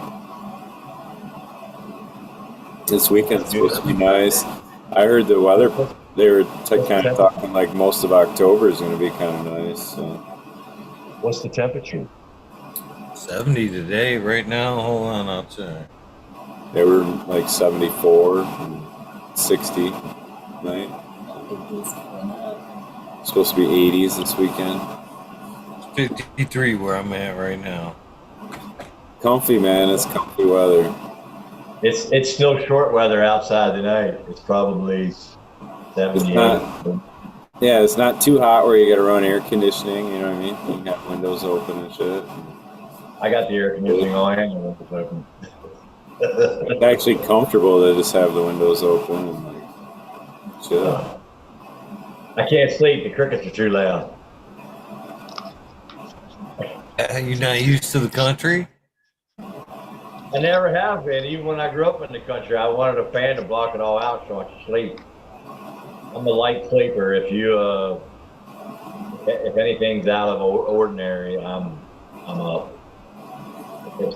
This weekend's supposed to be nice. I heard the weather, they were kind of talking like most of October is going to be kind of nice. So. What's the temperature? 70 today, right now. Hold on, I'll check. They were like 74 and 60 night. It's supposed to be 80s this weekend. 53 where I'm at right now. Comfy, man. It's comfy weather. It's still short weather outside tonight. It's probably 78. It's not too hot where you got to run air conditioning. You know what I mean? You can have windows open and shit. I got the air conditioning on and the windows open. It's actually comfortable to just have the windows open and like chill. I can't sleep. The crickets are too loud. You're not used to the country? I never have been. Even when I grew up in the country, I wanted a fan to block it all out so I could sleep. I'm a light sleeper. If anything's out of ordinary, I'm up. If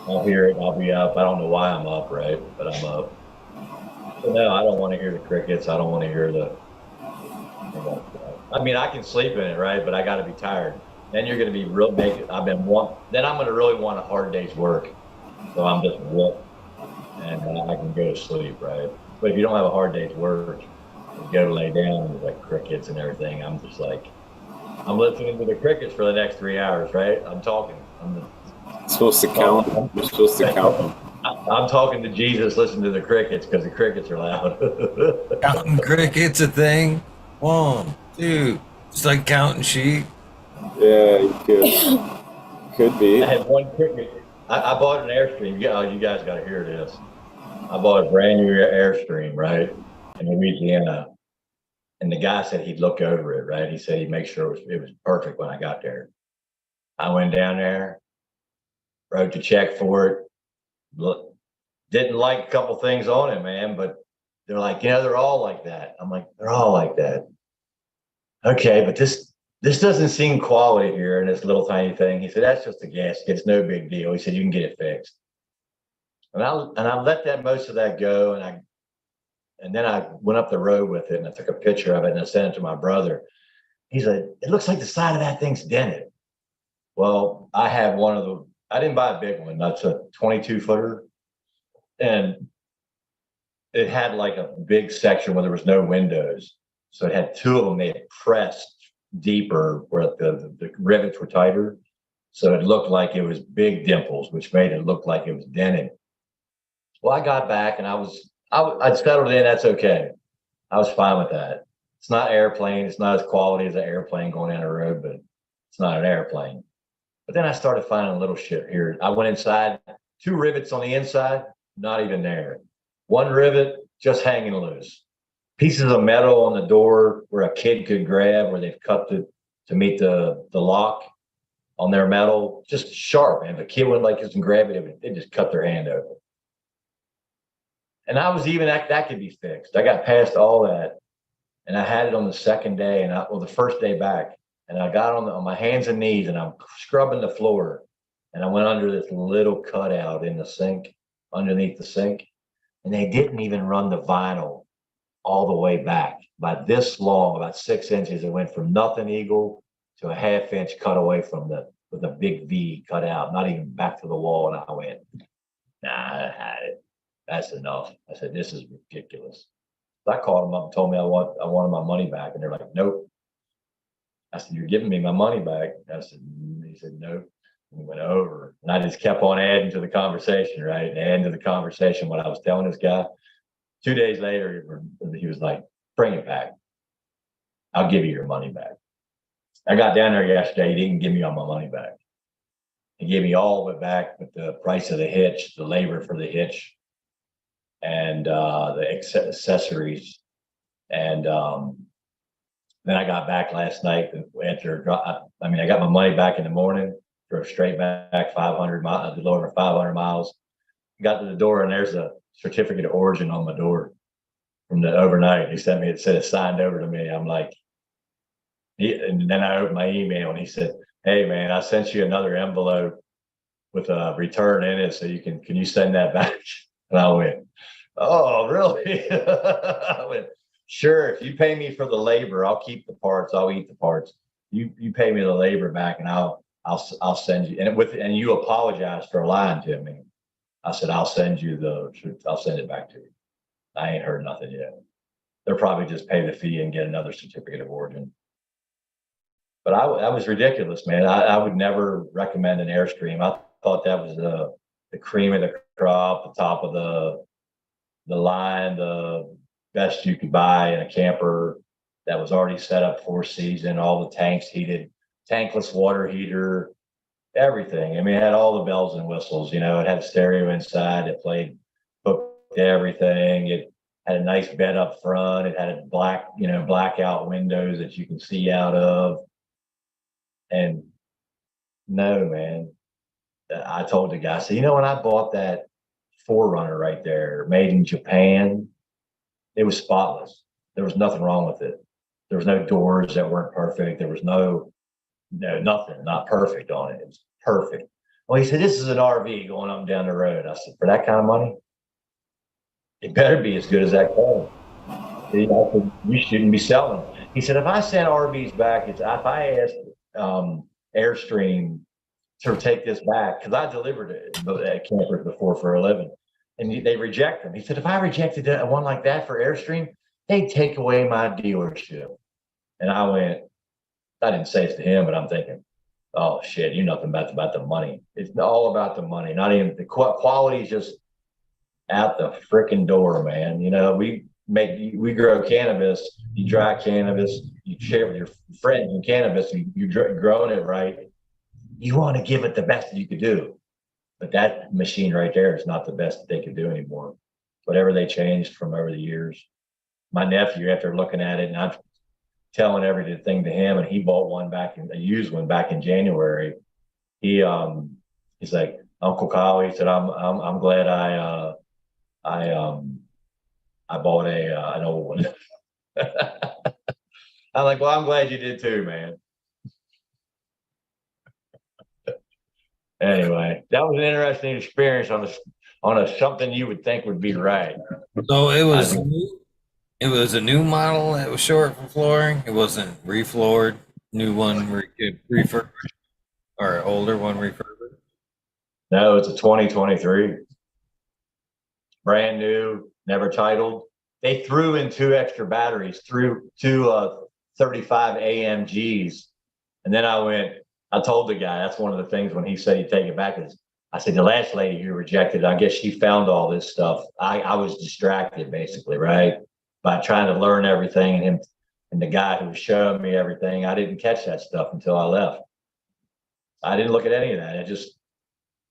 I'll hear it. I'll be up. I don't know why I'm up, right? But I'm up. So no, I don't want to hear the crickets. I don't want to hear I mean, I can sleep in it, right? But I got to be tired. Then you're going to be real naked. Then I'm going to really want a hard day's work. So I'm just whooped and I can go to sleep, right? But if you don't have a hard day's work, you go to lay down with like crickets and everything. I'm just like, I'm listening to the crickets for the next 3 hours, right? I'm talking. Supposed to count them. You're supposed to count them. I'm talking to Jesus, listening to the crickets because the crickets are loud. Counting crickets a thing? 1, 2. It's like counting sheep. Yeah, you could be. I had one cricket. I bought an Airstream. You guys got to hear this. I bought a brand new Airstream, right, in Louisiana. And the guy said he'd look over it, right? He said he'd make sure it was perfect when I got there. I went down there, wrote the check for it. Look, didn't like a couple things on it, man, but they're like, they're all like that. I'm like, they're all like that. Okay, but this doesn't seem quality here in this little tiny thing. He said, that's just a gasket. It's no big deal. He said, you can get it fixed. And I let most of that go, and then I went up the road with it and I took a picture of it and I sent it to my brother. He said, it looks like the side of that thing's dented. Well, I had I didn't buy a big one. That's a 22 footer. And it had like a big section where there was no windows. So it had two of them. They had pressed deeper where the rivets were tighter. So it looked like it was big dimples, which made it look like it was dented. Well, I got back and I'd settled in. That's okay. I was fine with that. It's not airplane. It's not as quality as an airplane going down the road, but it's not an airplane. But then I started finding little shit here. I went inside, 2 rivets on the inside, not even there. 1 rivet just hanging loose. Pieces of metal on the door where a kid could grab, where they've cut to meet the lock on their metal, just sharp. And if a kid would like this and grab it, they just cut their hand open. And I was even that could be fixed. I got past all that, and I had it on the second day, the first day back, and I got on my hands and knees, and I'm scrubbing the floor, and I went under this little cutout in the sink, underneath the sink, and they didn't even run the vinyl all the way back. By this long, about 6 inches, it went from nothing eagle to a 1/2 inch cut away with a big V cut out, not even back to the wall, and I went, nah, I had it. That's enough. I said, this is ridiculous. So I called them up and told me I wanted my money back. And they're like, nope. I said, you're giving me my money back. He said, nope. And we went over. And I just kept on adding to the conversation, right? Adding to the conversation what I was telling this guy. 2 days later, he was like, bring it back. I'll give you your money back. I got down there yesterday. He didn't give me all my money back. He gave me all of it back with the price of the hitch, the labor for the hitch, and the accessories. And then I got back last night after, I got my money back in the morning, drove straight back 500 miles, a little over 500 miles, got to the door, and there's a certificate of origin on my door from the overnight. He sent me, it said it's signed over to me. I'm like, and then I opened my email and he said, hey man, I sent you another envelope with a return in it. So can you send that back? And I went, oh, really? I went, sure. If you pay me for the labor, I'll keep the parts. I'll eat the parts. You pay me the labor back, and I'll send you. And you apologize for lying to me. I said, I'll send it back to you. I ain't heard nothing yet. They'll probably just pay the fee and get another certificate of origin. But that was ridiculous, man. I would never recommend an Airstream. I thought that was the cream of the crop, the top of the line, the best you could buy in a camper that was already set up for season, all the tanks heated, tankless water heater, everything. I mean, it had all the bells and whistles, it had stereo inside, it played, hooked to everything. Had a nice bed up front. It had a blackout windows that you can see out of. And no, man, I told the guy, I said, when I bought that 4Runner right there, made in Japan, it was spotless. There was nothing wrong with it. There was no doors that weren't perfect. There was nothing, not perfect on it. It was perfect. Well, he said, this is an RV going up and down the road. I said, for that kind of money, it better be as good as that car. You shouldn't be selling it. He said, if I send RVs back, if I asked Airstream to take this back, because I delivered campers before for a living, and they reject them. He said, if I rejected one like that for Airstream, they'd take away my dealership. And I didn't say it to him, but I'm thinking, oh shit, you know nothing about the money. It's all about the money. Not even the quality is just out the freaking door, man. We grow cannabis, you dry cannabis, you share with your friends in cannabis, you're growing it right. You want to give it the best that you could do. But that machine right there is not the best that they could do anymore. Whatever they changed from over the years. My nephew, after looking at it, and I'm telling everything to him, and he bought a used one back in January. He's like, Uncle Kyle, he said, I'm glad I bought an old one. I'm like, well, I'm glad you did too, man. Anyway, that was an interesting experience on a something you would think would be right. So it was a new model that was short for flooring. It wasn't refloored. New one refurbished, or older one refurbished. No, it's a 2023, brand new, never titled. They threw in 2 extra batteries, through 35 AMGs, and then I told the guy, that's one of the things when he said he'd take it back, is I said, the last lady who rejected, I guess she found all this stuff. I was distracted basically, right? By trying to learn everything, and the guy who was showing me everything, I didn't catch that stuff until I left. I didn't look at any of that. It just,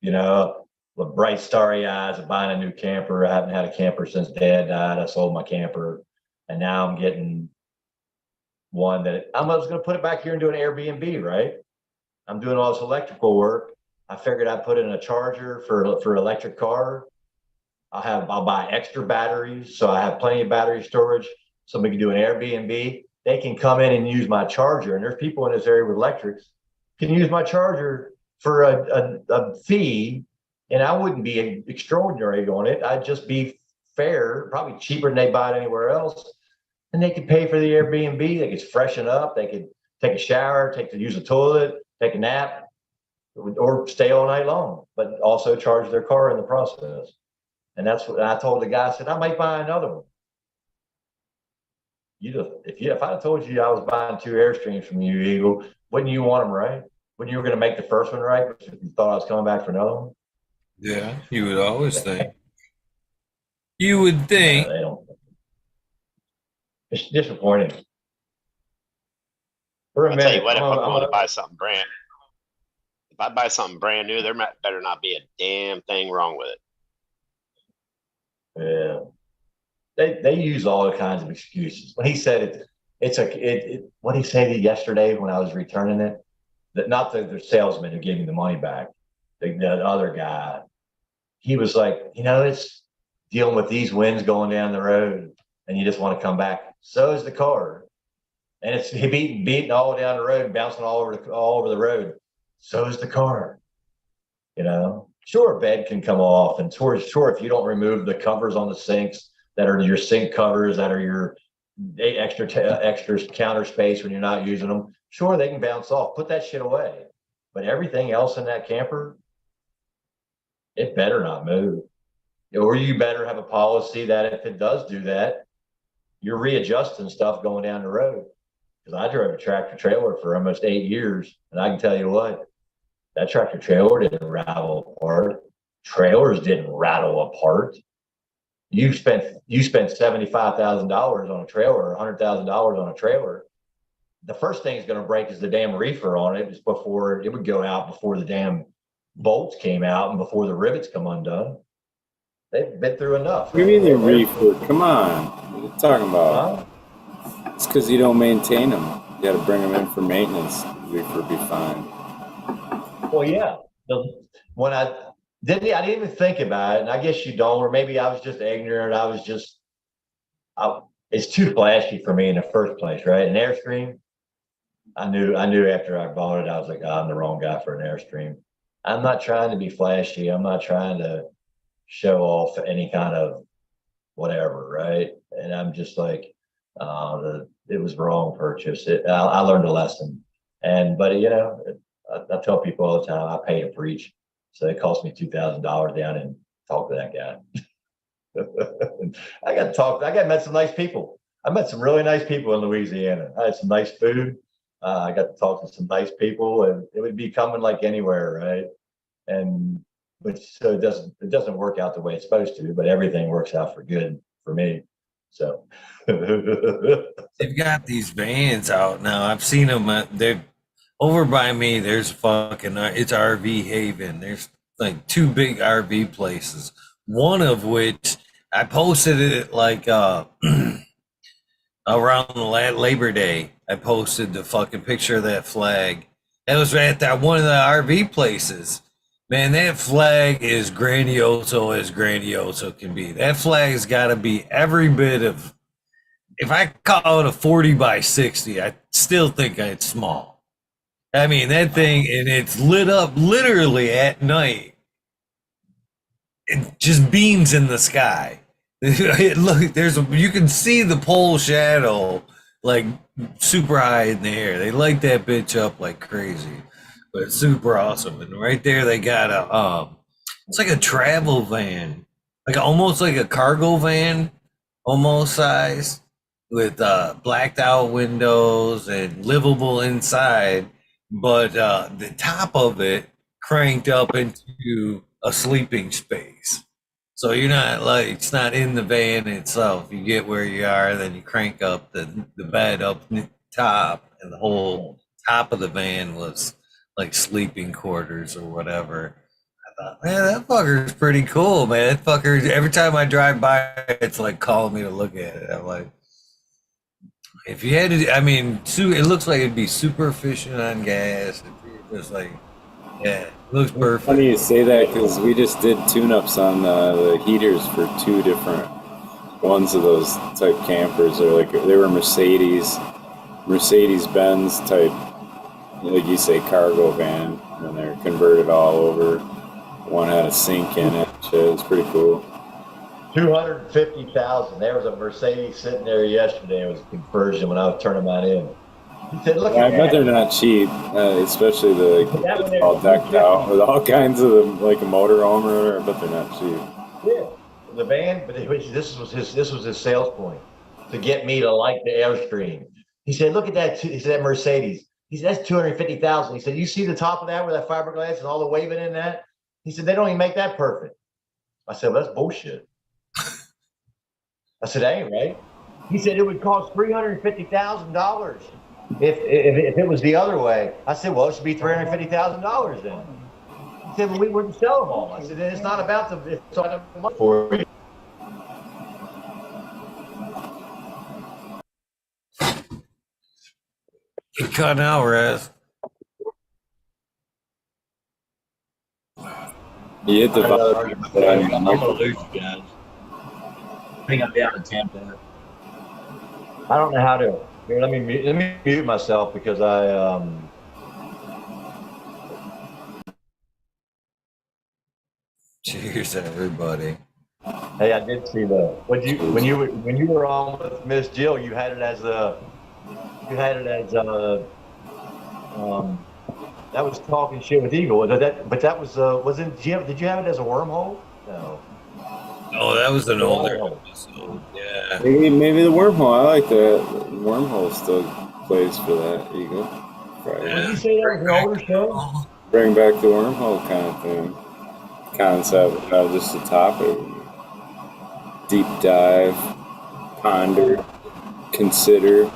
with bright starry eyes of buying a new camper. I haven't had a camper since Dad died. I sold my camper, and now I'm getting one that I was going to put it back here and do an Airbnb, right? I'm doing all this electrical work. I figured I'd put in a charger for electric car. I'll buy extra batteries, so I have plenty of battery storage. Somebody can do an Airbnb. They can come in and use my charger, and there's people in this area with electrics can use my charger for a fee, and I wouldn't be extraordinary on it. I'd just be fair, probably cheaper than they buy it anywhere else, and they could pay for the Airbnb. They could freshen up. They could take a shower, use a toilet, take a nap, or stay all night long, but also charge their car in the process. And that's what I told the guy. I said, I might buy another one. If I told you I was buying 2 Airstreams from you, Eagle, wouldn't you want them right? Wouldn't you were going to make the first one right? But you thought I was coming back for another one? Yeah, you would always think. You would think. They don't. It's disappointing. For a I'll minute, tell you what, if I'm going to buy something if I buy something brand new, there better not be a damn thing wrong with it. Yeah. They use all kinds of excuses. When he said what did he say to you yesterday when I was returning it? That not the salesman who gave me the money back, the other guy. He was like, it's dealing with these winds going down the road, and you just want to come back. So is the car, and it's beating all down the road, bouncing all over the road. So is the car. Sure, bed can come off, and sure, if you don't remove the covers on the sinks that are your sink covers, that are your extra counter space when you're not using them, sure, they can bounce off. Put that shit away. But everything else in that camper, it better not move. Or you better have a policy that if it does do that, you're readjusting stuff going down the road. Because I drove a tractor trailer for almost 8 years, and I can tell you what, that tractor trailer didn't rattle apart. Trailers didn't rattle apart. You spent $75,000 on a trailer, or $100,000 on a trailer. The first thing is going to break is the damn reefer on it. Just before it would go out, before the damn bolts came out and before the rivets come undone. they've been through enough. What do you mean the reefer? Come on. What are you talking about? Huh? It's because you don't maintain them. You got to bring them in for maintenance. The reefer will be fine. Well, yeah. When I didn't even think about it, and I guess you don't, or maybe I was just ignorant. It's too flashy for me in the first place, right? An Airstream, I knew after I bought it, I was like, oh, I'm the wrong guy for an Airstream. I'm not trying to be flashy. I'm not trying to show off any kind of whatever, right? And I'm just like, it was the wrong purchase. I learned a lesson, but I tell people all the time, I pay to preach, so it cost me $2,000 down and talk to that guy. I got met some nice people. I met some really nice people in Louisiana. I had some nice food. I got to talk to some nice people, and it would be coming like anywhere, right? So it doesn't work out the way it's supposed to, but everything works out for good for me. So They've got these vans out now. I've seen them. They're over by me. There's fucking. It's RV Haven. There's like 2 big RV places. One of which I posted it like around Labor Day. I posted the fucking picture of that flag. That was at that one of the RV places. Man, that flag is grandioso as grandioso can be. That flag's got to be every bit of. If I call it a 40 by 60, I still think it's small. I mean, that thing, and it's lit up literally at night. It just beams in the sky. You can see the pole shadow like super high in the air. They light that bitch up like crazy, but it's super awesome. And right there, they got it's like a travel van, like almost like a cargo van, almost size, with blacked out windows and livable inside, but the top of it cranked up into a sleeping space. So you're not like, it's not in the van itself. You get where you are, then you crank up the bed up top, and the whole top of the van was like sleeping quarters or whatever. I thought, man, that fucker's pretty cool, man. That fucker, every time I drive by, it's like calling me to look at it. I'm like, if you had to, I mean, it looks like it'd be super efficient on gas. Just like, yeah, it looks perfect. Funny you say that because we just did tune-ups on the heaters for 2 different ones of those type campers. They were Mercedes-Benz type, like you say, cargo van, and they're converted all over. One had a sink in it. Shit, it was pretty cool. 250,000. There was a Mercedes sitting there yesterday. It was a conversion when I was turning mine in. He said, "Look Yeah, at I that." bet they're not cheap, especially it's all decked out with all kinds of like a motorhome or whatever. I bet they're not cheap. Yeah, the van. But this was his sales point to get me to like the Airstream. He said, "Look at that." He said, "That Mercedes." He said, "That's 250,000." He said, "You see the top of that with that fiberglass and all the waving in that?" He said, "They don't even make that perfect." I said, "Well, that's bullshit." I said, "That ain't right." He said it would cost $350,000 if it was the other way. I said, "Well, it should be $350,000 then." He said, "Well, we wouldn't sell them all." I said, "Then it's not about it's not money for you." You cut out, Raz. You hit the I'm gonna lose you guys. I think I'm down to 10 minutes. I don't know how to. Here, let me mute myself because I Cheers, everybody. Hey, I did see the when you were on with Miss Jill, you had it as that was talking shit with Eagle. That was wasn't Jim? Did you have it as a wormhole? No. Oh, that was an older episode. Yeah. Maybe the wormhole. I like that. The wormhole still plays for that Eagle. Right. Did you say that was an older show? Bring back the wormhole kind of thing. Concept, just the topic. Deep dive, ponder, consider,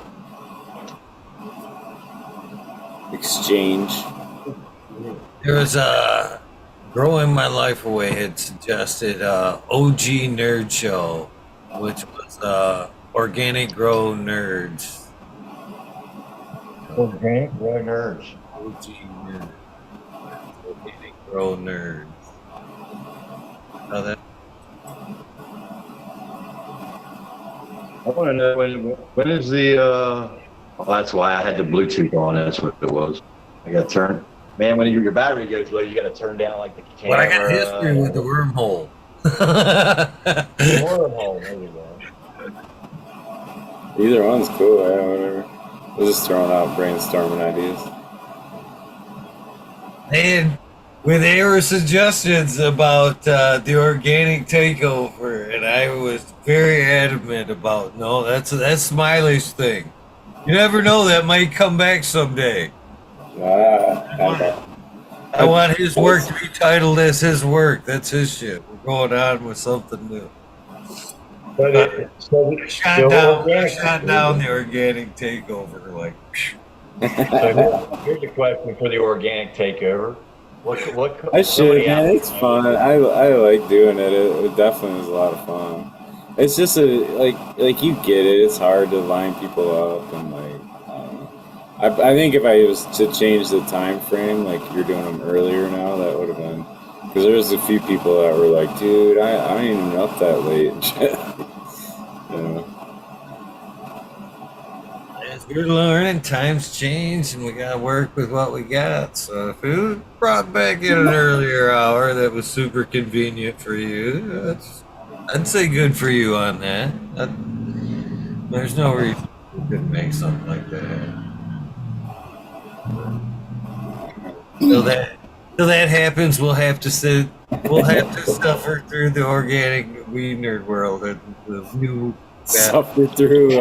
exchange. There was Growing My Life Away had suggested OG Nerd Show, which was Organic Grow Nerds. Organic grow nerds. OG Nerds. Organic Grow Nerds. How that? I want to know when is the. Well, that's why I had the Bluetooth on. That's what it was. I got to turn. Man, when your battery goes low, you got to turn down like the camera. But I got history with the wormhole. Wormhole. There you go. Either one's cool. Whatever. We're just throwing out brainstorming ideas. And when there were suggestions about the organic takeover, and I was very adamant about, no, that's Smiley's thing. You never know, that might come back someday. I want his work to be titled as his work. That's his shit. We're going on with something new. Shot down the organic takeover. Like, So here's a question for the organic takeover. I should, man. It's fun. I like doing it. It definitely is a lot of fun. It's just like you get it. It's hard to line people up and like. I think if I was to change the time frame, like you're doing them earlier now, that would have been because there was a few people that were like, dude, I ain't even up that late. You know. as we're learning, times change, and we gotta work with what we got. So if it was brought back in an earlier hour that was super convenient for you, I'd say good for you on that. There's no reason we couldn't make something like that. Till that happens, we'll have to suffer through the organic weed nerd world and the new suffer through.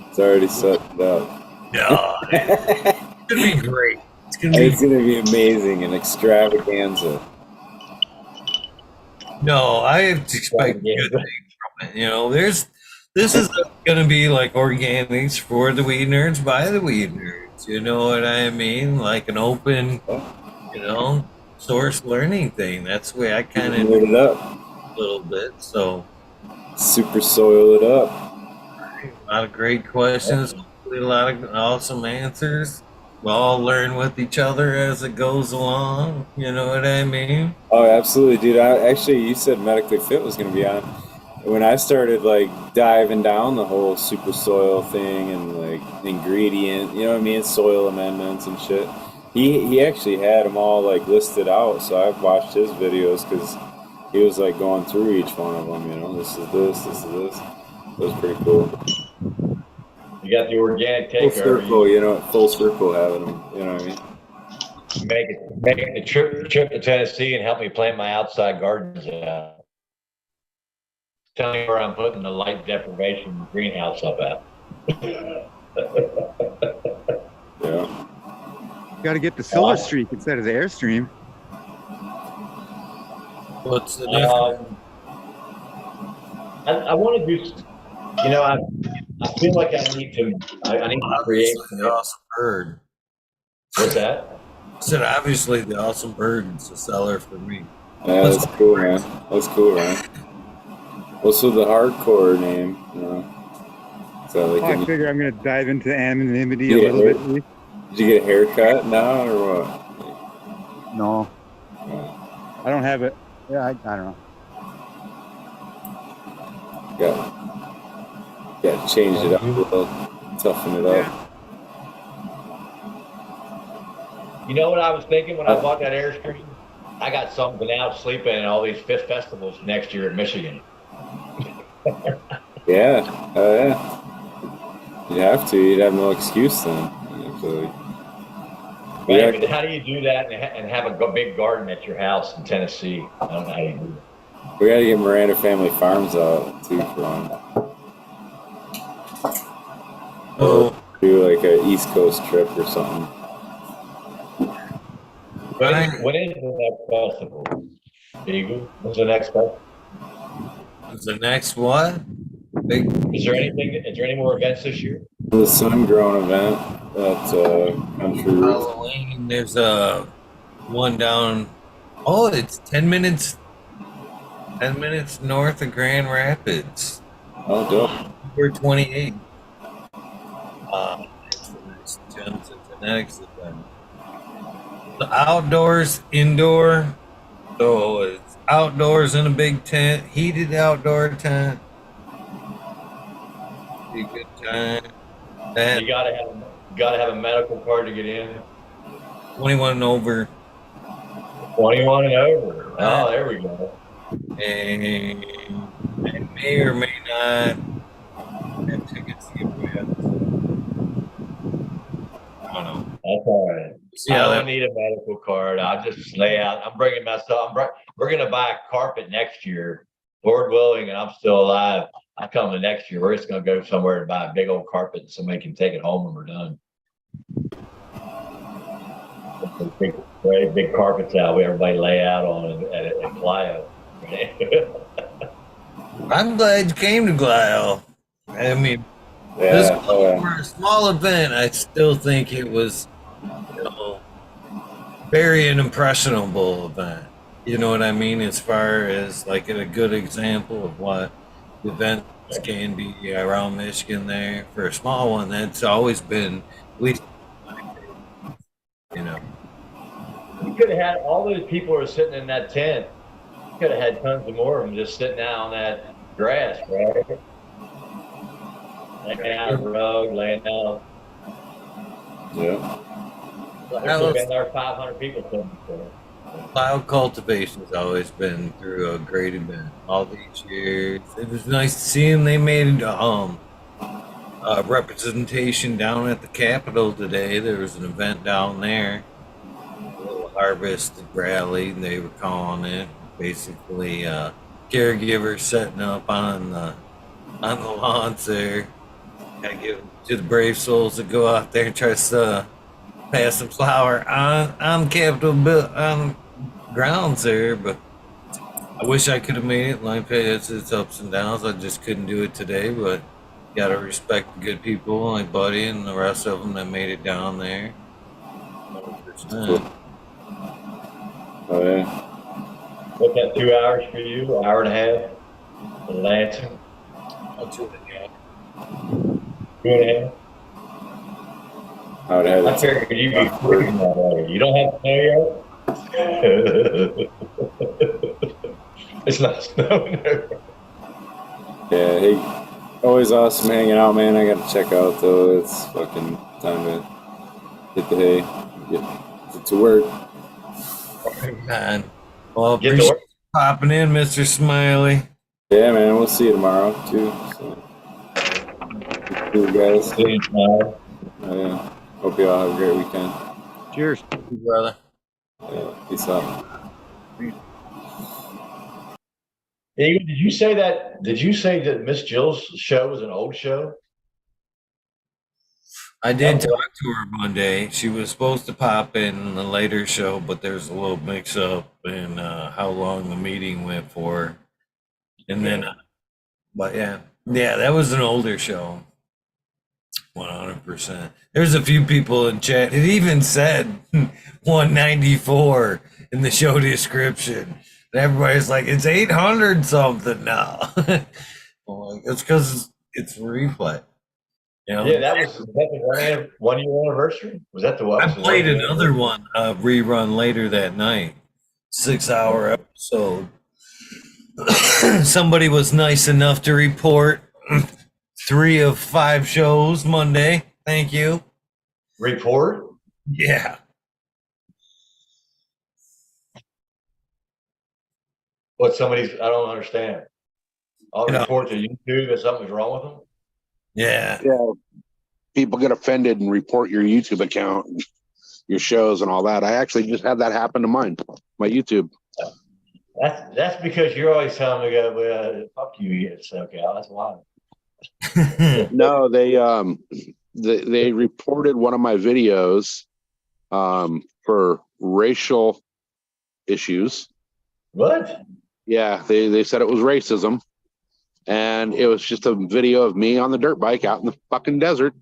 It's already set up. No, it's gonna be great. It's gonna be amazing and extravaganza. No, I expect good things from it. You know, this is gonna be like organics for the weed nerds by the weed nerds. You know what I mean? Like an open, source learning thing. That's the way I kind of it up a little bit. So super soil it up. A lot of great questions. Hopefully a lot of awesome answers. We'll all learn with each other as it goes along. You know what I mean? Oh, absolutely, dude. You said Medically Fit was going to be on. When I started like diving down the whole super soil thing and like ingredient, you know what I mean, soil amendments and shit. He actually had them all like listed out, so I've watched his videos because he was like going through each one of them. You know, this is this. It was pretty cool. You got the organic takeover. Full circle having them. You know what I mean? Make the trip to Tennessee and help me plant my outside gardens out. Tell me where I'm putting the light deprivation greenhouse up at. Yeah. Got to get the solar streak instead of the airstream. What's the difference? I want to do. I feel like I need to create the awesome bird. What's that? I said obviously the awesome bird is a seller for me. Yeah, that's cool, man. That's cool, man. What's with the hardcore name? So like, I figure I'm gonna dive into anonymity a little bit. Did you get a haircut now or what? No, I don't have it. Yeah, I don't know. Got to change it up a little, toughen it up. You know what I was thinking when I bought that Airstream? I got something now sleeping in all these fifth festivals next year in Michigan. Yeah. You'd have to. You'd have no excuse then. But how do you do that and have a big garden at your house in Tennessee? I don't know how you do that. We got to get Miranda Family Farms out too for one. Or do like an East Coast trip or something. When is the next festival? Eagle? What's the next festival? The next what? Is there any more events this year? The Sun Grown event at Country Roots. Halloween. There's one down Oh, it's 10 minutes. 10 minutes north of Grand Rapids. Oh, dope. We're 28. It's the next Gems and Genetics event. The outdoors, indoor. So it's outdoors in a big tent, heated outdoor tent. Be a good time. That You gotta have a medical card to get in. 21 and over. 21 and over. Oh, there we go. And I may or may not have tickets to give away. I don't know. That's all right. See I how don't that. need a medical card. I'll just lay out. I'm bringing myself. We're going to buy a carpet next year, Lord willing, and I'm still alive. I come the next year. We're just going to go somewhere and buy a big old carpet and somebody can take it home when we're done. Big, great big carpets out. Everybody lay out on it at Clio. I'm glad you came to Glio. I mean, this Yeah. Oh, yeah. for a small event, I still think it was, you know, very an impressionable event. You know what I mean? As far as like a good example of what events can be around Michigan there. For a small one, that's always been, at least, you know. You could have had all those people who are sitting in that tent. You could have had tons of more of them just sitting out on that grass, right? Laying out a rug, laying out. Yeah. There's been there 500 people sitting there. Cloud cultivation's always been through a great event all these years. It was nice to see them. They made a representation down at the Capitol today. There was an event down there, a little harvest rally. They were calling it basically caregivers setting up on the lawns there. Gotta give it to the brave souls that go out there and try to pass some flour on Capitol on grounds there, but I wish I could have made it. Life has its ups and downs. I just couldn't do it today, but gotta respect the good people, my buddy and the rest of them that made it down there. 100%. Oh, yeah. What's that, 2 hours for you? An hour and a half? In Lansing? I'll do it again. 2.5? I would have I that. figured you'd be freaking that way. You don't have snow yet? It's not snowing there. Yeah, hey, always awesome hanging out, man. I gotta check out though. It's fucking time to hit the hay, get to work. Man. Well, Get to appreciate work. you popping in, Mr. Smiley. Yeah, man. We'll see you tomorrow too. So, cool guys. See you tomorrow. Yeah. Hope you all have a great weekend. Cheers. Brother. Yeah, peace out. Hey, did you say that Miss Jill's show was an old show? I did talk to her Monday. She was supposed to pop in the later show, but there's a little mix up in how long the meeting went for. And then, but yeah, that was an older show. 100%. There's a few people in chat. It even said 194 in the show description. And everybody's like, it's 800 something now. Well, it's because it's replay. You know? Yeah, was that the 1 year anniversary? Was that the what? I played another one rerun later that night. 6-hour episode. Somebody was nice enough to report 3 of 5 shows Monday. Thank you. Report? Yeah. What I don't understand. I'll report to YouTube that something's wrong with them? Yeah. Yeah. People get offended and report your YouTube account, your shows and all that. I actually just had that happen to my YouTube. That's because you're always telling me to go, well, fuck you, it's okay. That's why. No, they reported one of my videos for racial issues. What? Yeah, they said it was racism. And it was just a video of me on the dirt bike out in the fucking desert.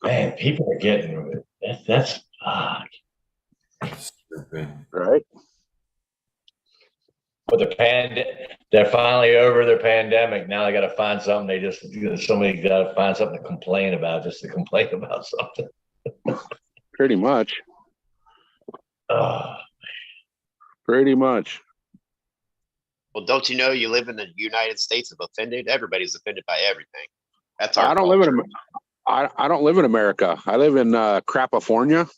Man, people are getting it. That's fuck. Right? But they're finally over their pandemic. Now they got to find something. Somebody got to find something to complain about, just to complain about something. Pretty much. Oh, Pretty much. Well, don't you know you live in the United States of offended? Everybody's offended by everything. That's our I don't live in I don't live in America. I live in Crapafornia.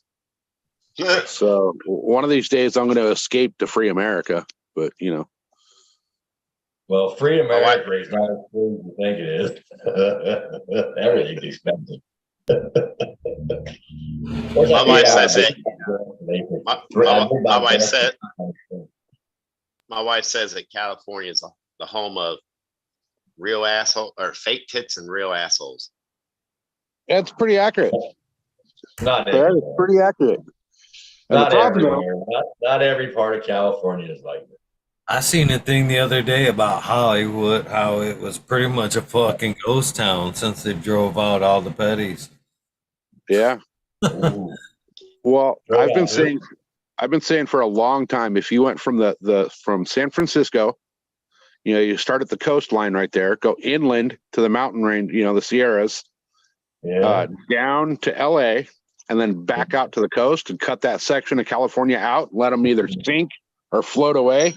So one of these days I'm going to escape to free America. But well, free America is not as free as you think it is. Everything's expensive. My wife says it. My wife says that California is the home of real asshole or fake tits and real assholes. That's pretty accurate. Not That is pretty accurate. Not everywhere. Not every part of California is like that. I seen a thing the other day about Hollywood, how it was pretty much a fucking ghost town since they drove out all the petties. Yeah. Well, I've been saying for a long time, if you went from from San Francisco, you start at the coastline right there, go inland to the mountain range, the Sierras, down to LA, and then back out to the coast and cut that section of California out, let them either sink or float away.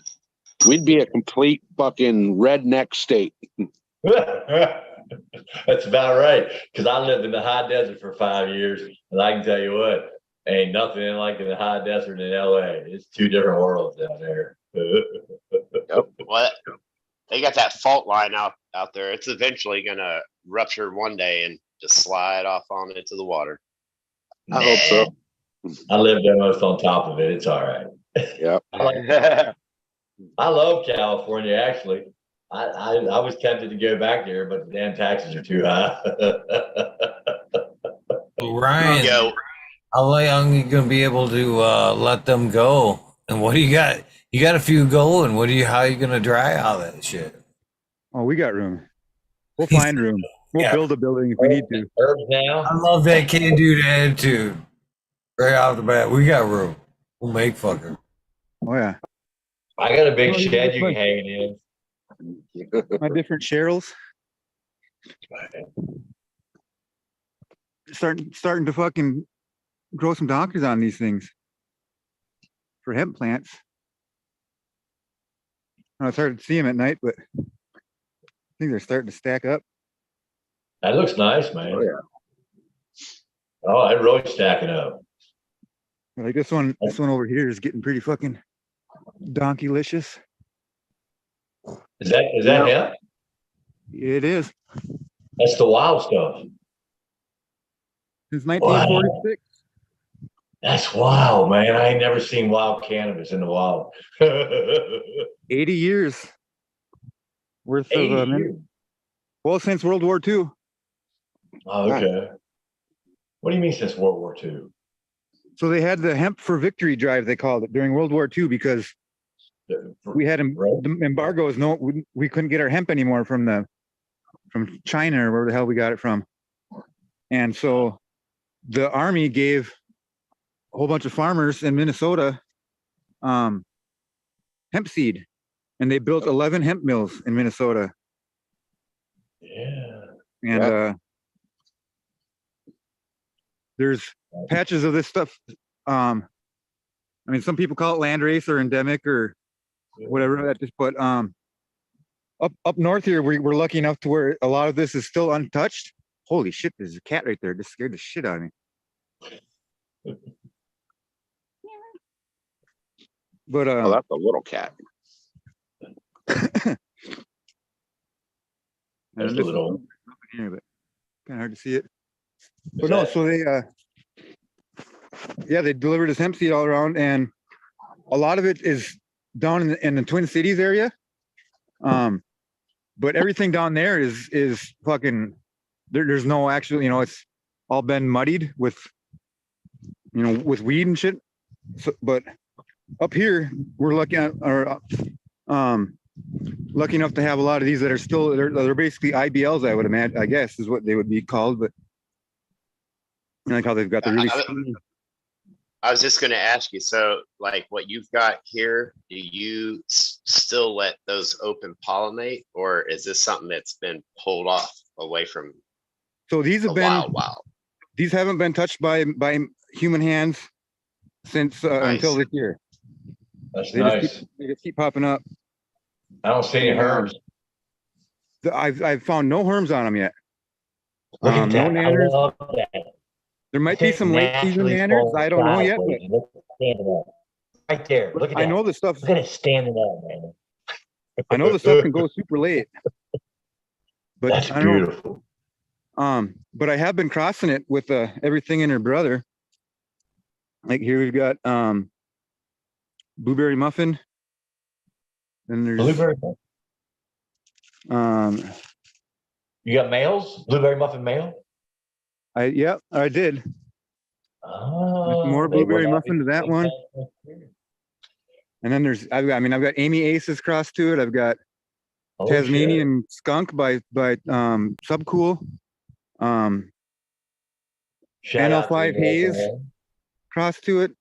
We'd be a complete fucking redneck state. That's about right. Because I lived in the high desert for 5 years, and I can tell you what, ain't nothing like in the high desert in LA. It's two different worlds down there. Well, they got that fault line out there. It's eventually gonna rupture one day and just slide off on into the water. I hope so. I lived almost on top of it. It's all right. Yeah. I love California, actually. I was tempted to go back there, but the damn taxes are too high. Ryan, how long are you going to be able to let them go? And what do you got? You got a few going. How are you going to dry all that shit? Oh, we got room. We'll find room. We'll build a building if we need to. I love that can-do attitude. Right off the bat, we got room. We'll make fucking. Oh, yeah. I got a big shed you can hang it in. My different Cheryls. Starting to fucking grow some donkeys on these things for hemp plants. It's hard to see them at night, but I think they're starting to stack up. That looks nice, man. Oh, yeah. Oh, they're really stacking up. Like this one over here is getting pretty fucking donkeylicious. Is that hemp? It is. That's the wild stuff. Since 1946. Wow. That's wild, man. I ain't never seen wild cannabis in the wild. 80 years worth 80 of years. Well, since World War II. Oh, okay. What do you mean since World War II? So they had the Hemp for Victory drive, they called it, during World War II because we had the embargoes. We couldn't get our hemp anymore from China or where the hell we got it from. And so the army gave a whole bunch of farmers in Minnesota hemp seed, and they built 11 hemp mills in Minnesota. Yeah. And there's patches of this stuff. I mean, some people call it landrace or endemic or whatever that just, but up north here, we're lucky enough to where a lot of this is still untouched. Holy shit, there's a cat right there. Just scared the shit out of me. But that's a little cat. That's a little here, but kind of hard to see it. But no, so they delivered this hemp seed all around, and a lot of it is down in the Twin Cities area. But everything down there is fucking. There's no actual, it's all been muddied with weed and shit. So, but up here, we're lucky enough to have a lot of these that are still they're basically IBLs. I would imagine, I guess, is what they would be called. But like how they've got the really. I was just going to ask you. So, like what you've got here, do you still let those open pollinate, or is this something that's been pulled off away from So these have been wow. These haven't been touched by human hands since until this year. That's They nice. they just keep popping up. I don't see any herms. I've found no herms on them yet. Look at No that. I nanners. love that. There might be some late season nanners. I don't know yet. But Look at it standing up. Right there. Look at that. I know the stuff. Look at it standing up, man. I know the stuff can go super late. But That's I don't beautiful. know. But I have been crossing it with everything in her brother. Like here we've got blueberry muffin. Then there's Blueberry muffin. You got males? Blueberry muffin male? I did. Oh, There's more blueberry muffin to that one. And then I've got Amy Aces crossed to it. I've got Tasmanian skunk by Subcool. NL5 Haze cross to it.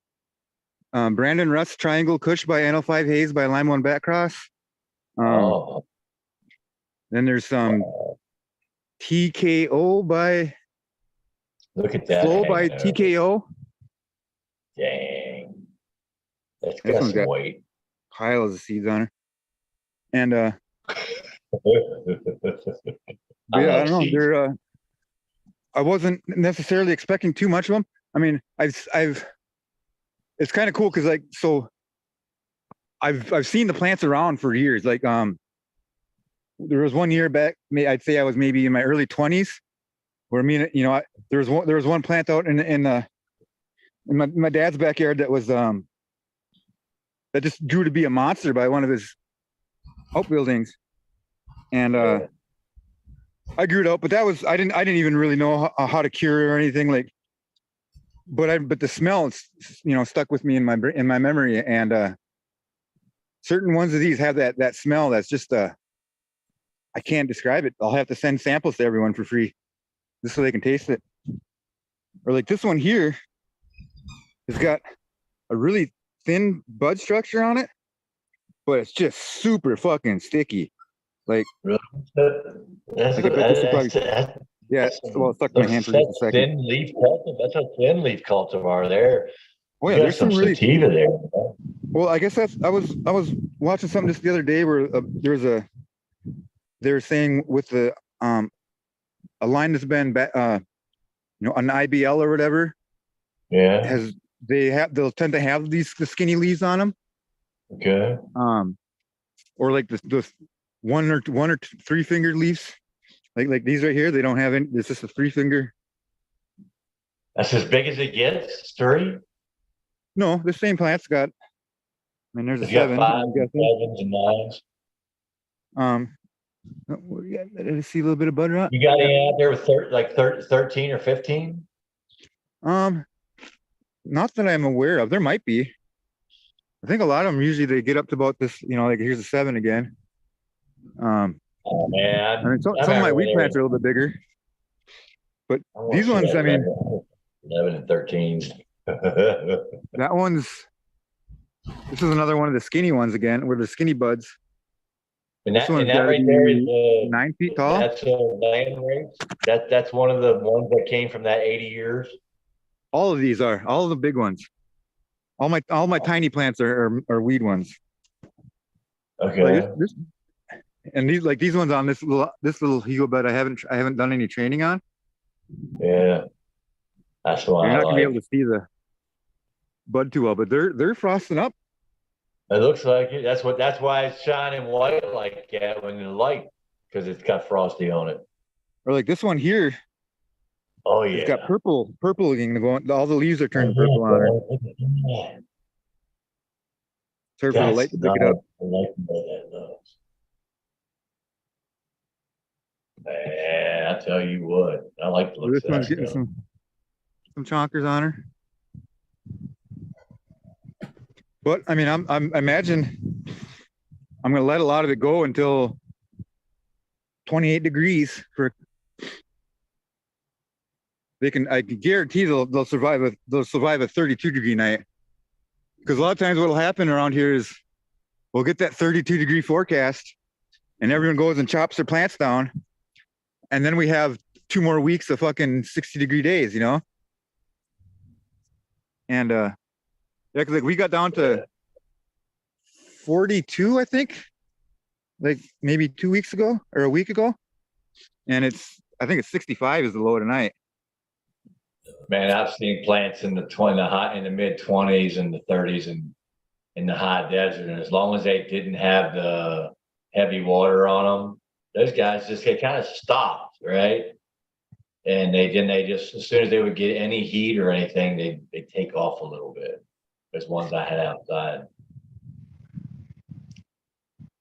Brandon Russ Triangle Kush by NL5 Haze by Lime One Bat Cross. Then there's some TKO by Look at that. Flow by TKO. Dang. That's This got one's some got weight. piles of seeds on her. And I don't know. They're I wasn't necessarily expecting too much of them. I mean, it's kind of cool because I've seen the plants around for years. Like there was one year back, I'd say I was maybe in my early 20s, where there was one plant out in my dad's backyard that was that just grew to be a monster by one of his outbuildings, and I grew it out, but I didn't even really know how to cure it or anything like. But the smell, stuck with me in my memory, and certain ones of these have that smell that's just I can't describe it. I'll have to send samples to everyone for free, just so they can taste it. Or like this one here, has got a really thin bud structure on it, but it's just super fucking sticky. Like, really? It's stuck in my hand for just a second. Thin leaf cultivar. That's a thin leaf cultivar there. Oh yeah, there's some really sativa there. Well, I guess I was watching something just the other day where they were saying with the a line that's been an IBL or whatever. Yeah. They'll tend to have the skinny leaves on them. Okay. Or like the one or two, 3 finger leaves, like these right here. They don't have any. It's just a 3 finger. That's as big as it gets. 3. No, the same plant's got. I mean, there's a 7. 5, 7s, and 9s. Did I see a little bit of bud rot? You got any out there with 13 or 15? Not that I'm aware of. There might be. I think a lot of them usually they get up to about this. Like here's a 7 again. Oh man! I mean, some of my wheat plants are a little bit bigger, but these ones, I mean, 11 and 13s. That one's. This is another one of the skinny ones again, where the skinny buds. And that right there is 9 feet tall. That's a land race. That's one of the ones that came from that 80 years. All of these are all of the big ones. All my tiny plants are weed ones. Okay. And these ones on this little hego bed I haven't done any training on. Yeah. That's why you're not gonna be able to see the bud too well, but they're frosting up. It looks like it. That's why it's shining white like that when in the light, because it's got frosty on it. Or like this one here. Oh yeah. It's got purple looking. All the leaves are turning purple on it. It's hard for the light to pick it up. I like that. Man, I tell you what, I like the look. This one's getting some chonkers on her. But I mean, I imagine I'm going to let a lot of it go until 28 degrees I can guarantee they'll survive a 32-degree night. Because a lot of times what'll happen around here is we'll get that 32-degree forecast and everyone goes and chops their plants down. And then we have 2 more weeks of fucking 60-degree days, you know? And yeah, because like we got down to 42, I think, like maybe 2 weeks ago or a week ago. And I think it's 65 is the low tonight. Man, I've seen plants in the mid 20s and the 30s and in the high desert. And as long as they didn't have the heavy water on them, those guys they kind of stopped, right? And they just, as soon as they would get any heat or anything, they take off a little bit. There's ones I had outside.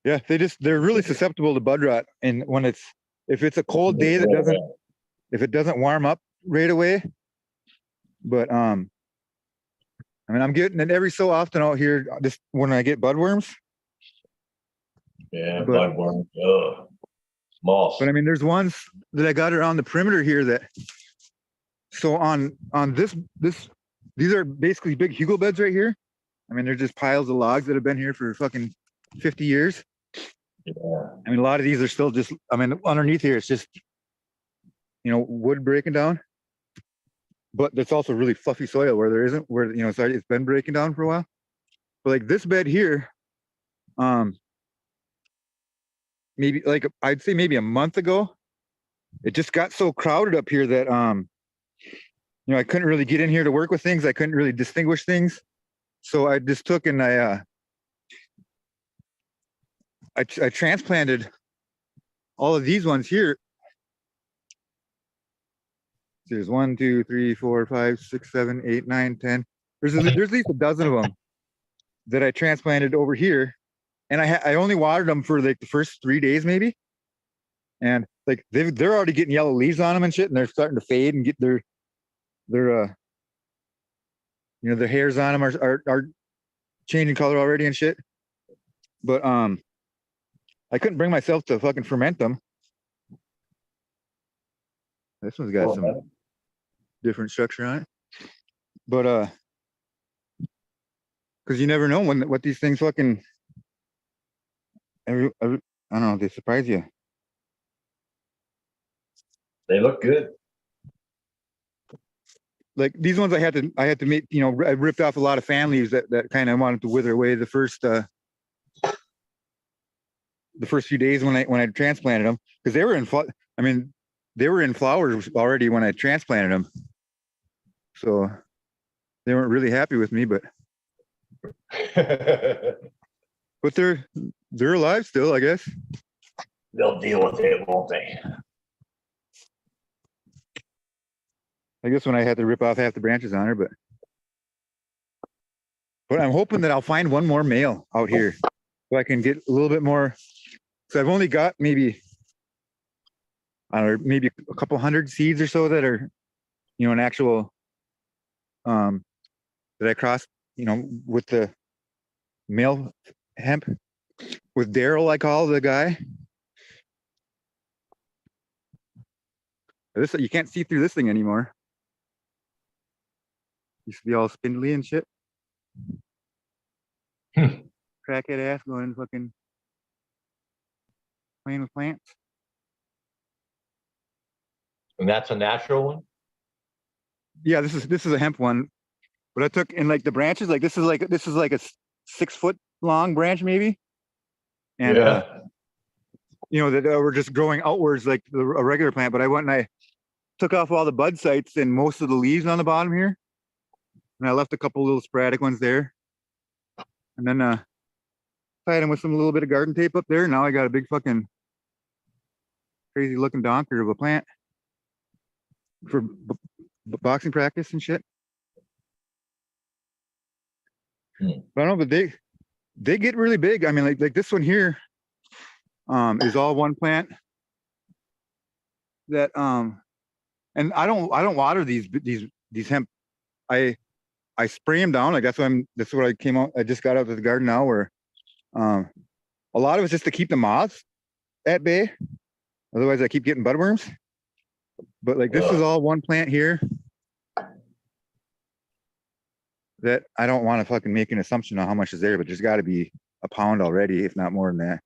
Yeah, they're really susceptible to bud rot. And if it's a cold day if it doesn't warm up right away. But I mean, I'm getting it every so often out here just when I get budworms. Yeah, budworms. Ugh. Moss. But I mean, there's ones that I got around the perimeter here so on this, these are basically big hugel beds right here. I mean, they're just piles of logs that have been here for fucking 50 years. Yeah. I mean, a lot of these are still just, I mean, underneath here, it's just, wood breaking down. But there's also really fluffy soil where it's been breaking down for a while. But like this bed here, maybe like I'd say maybe a month ago, it just got so crowded up here that I couldn't really get in here to work with things. I couldn't really distinguish things. So I just took and I transplanted all of these ones here. There's 1, 2, 3, 4, 5, 6, 7, 8, 9, 10. There's at least a dozen of them that I transplanted over here, and I only watered them for like the first 3 days maybe, and like they're already getting yellow leaves on them and shit, and they're starting to fade and get their hairs on them are changing color already and shit. But I couldn't bring myself to fucking ferment them. This one's got some different structure on it, but because you never know what these things fucking I don't know, they surprise you. They look good. Like these ones I had to make, I ripped off a lot of fan leaves that kind of wanted to wither away the first few days when I transplanted them, because they were in flowers already when I transplanted them. So they weren't really happy with me, but they're alive still, I guess. They'll deal with it, won't they? I guess when I had to rip off half the branches on her, but I'm hoping that I'll find one more male out here so I can get a little bit more. So I've only got maybe maybe a couple hundred seeds or so that are, an actual, that I crossed, with the male hemp with Daryl, I call the guy. You can't see through this thing anymore. Used to be all spindly and shit. Crackhead ass going and fucking playing with plants. And that's a natural one? Yeah, this is a hemp one. But I took in like the branches, like this is like a 6 foot long branch maybe. And that were just growing outwards like a regular plant. But I went and I took off all the bud sites and most of the leaves on the bottom here. And I left a couple little sporadic ones there. And then tied them with some little bit of garden tape up there. Now I got a big fucking crazy looking donker of a plant for boxing practice and shit. But I don't know, but they get really big. I mean, like this one here is all one plant. That and I don't water these hemp. I spray them down. Like that's what I came out. I just got out of the garden now, where a lot of it's just to keep the moths at bay. Otherwise, I keep getting budworms. But like this is all one plant here that I don't want to fucking make an assumption on how much is there, but there's got to be a pound already, if not more than that.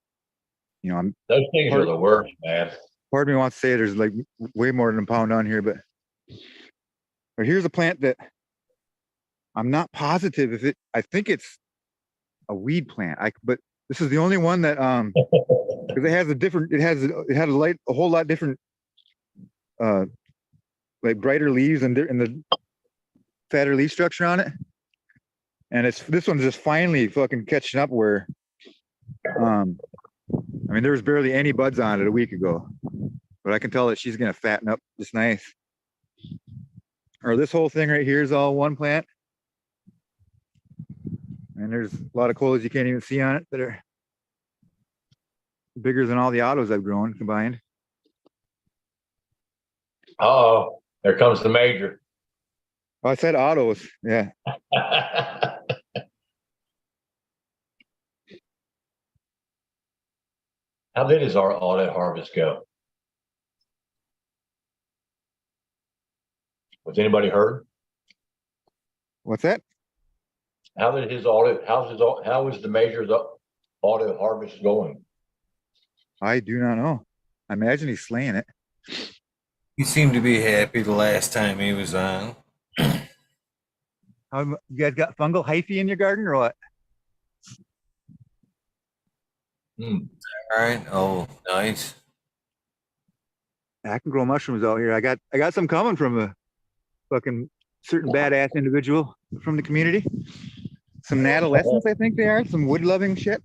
You know, Those things are the worst, man. part of me wants to say there's like way more than a pound on here, but here's a plant that I'm not positive if I think it's a weed plant. But this is the only one that because it has a whole lot different like brighter leaves and the fatter leaf structure on it. And this one's just finally fucking catching up where I mean there was barely any buds on it a week ago. But I can tell that she's gonna fatten up just nice. Or this whole thing right here is all one plant. And there's a lot of colas you can't even see on it that are bigger than all the autos I've grown combined. Oh, there comes the major. Oh, I said autos, yeah. How did his auto harvest go? Was anybody heard? What's that? How is the major's auto harvest going? I do not know. I imagine he's slaying it. He seemed to be happy the last time he was on. You guys got fungal hyphae in your garden or what? All right. Oh, nice. I can grow mushrooms out here. I got some coming from a fucking certain badass individual from the community. Some adolescents, I think they are. Some wood-loving shit.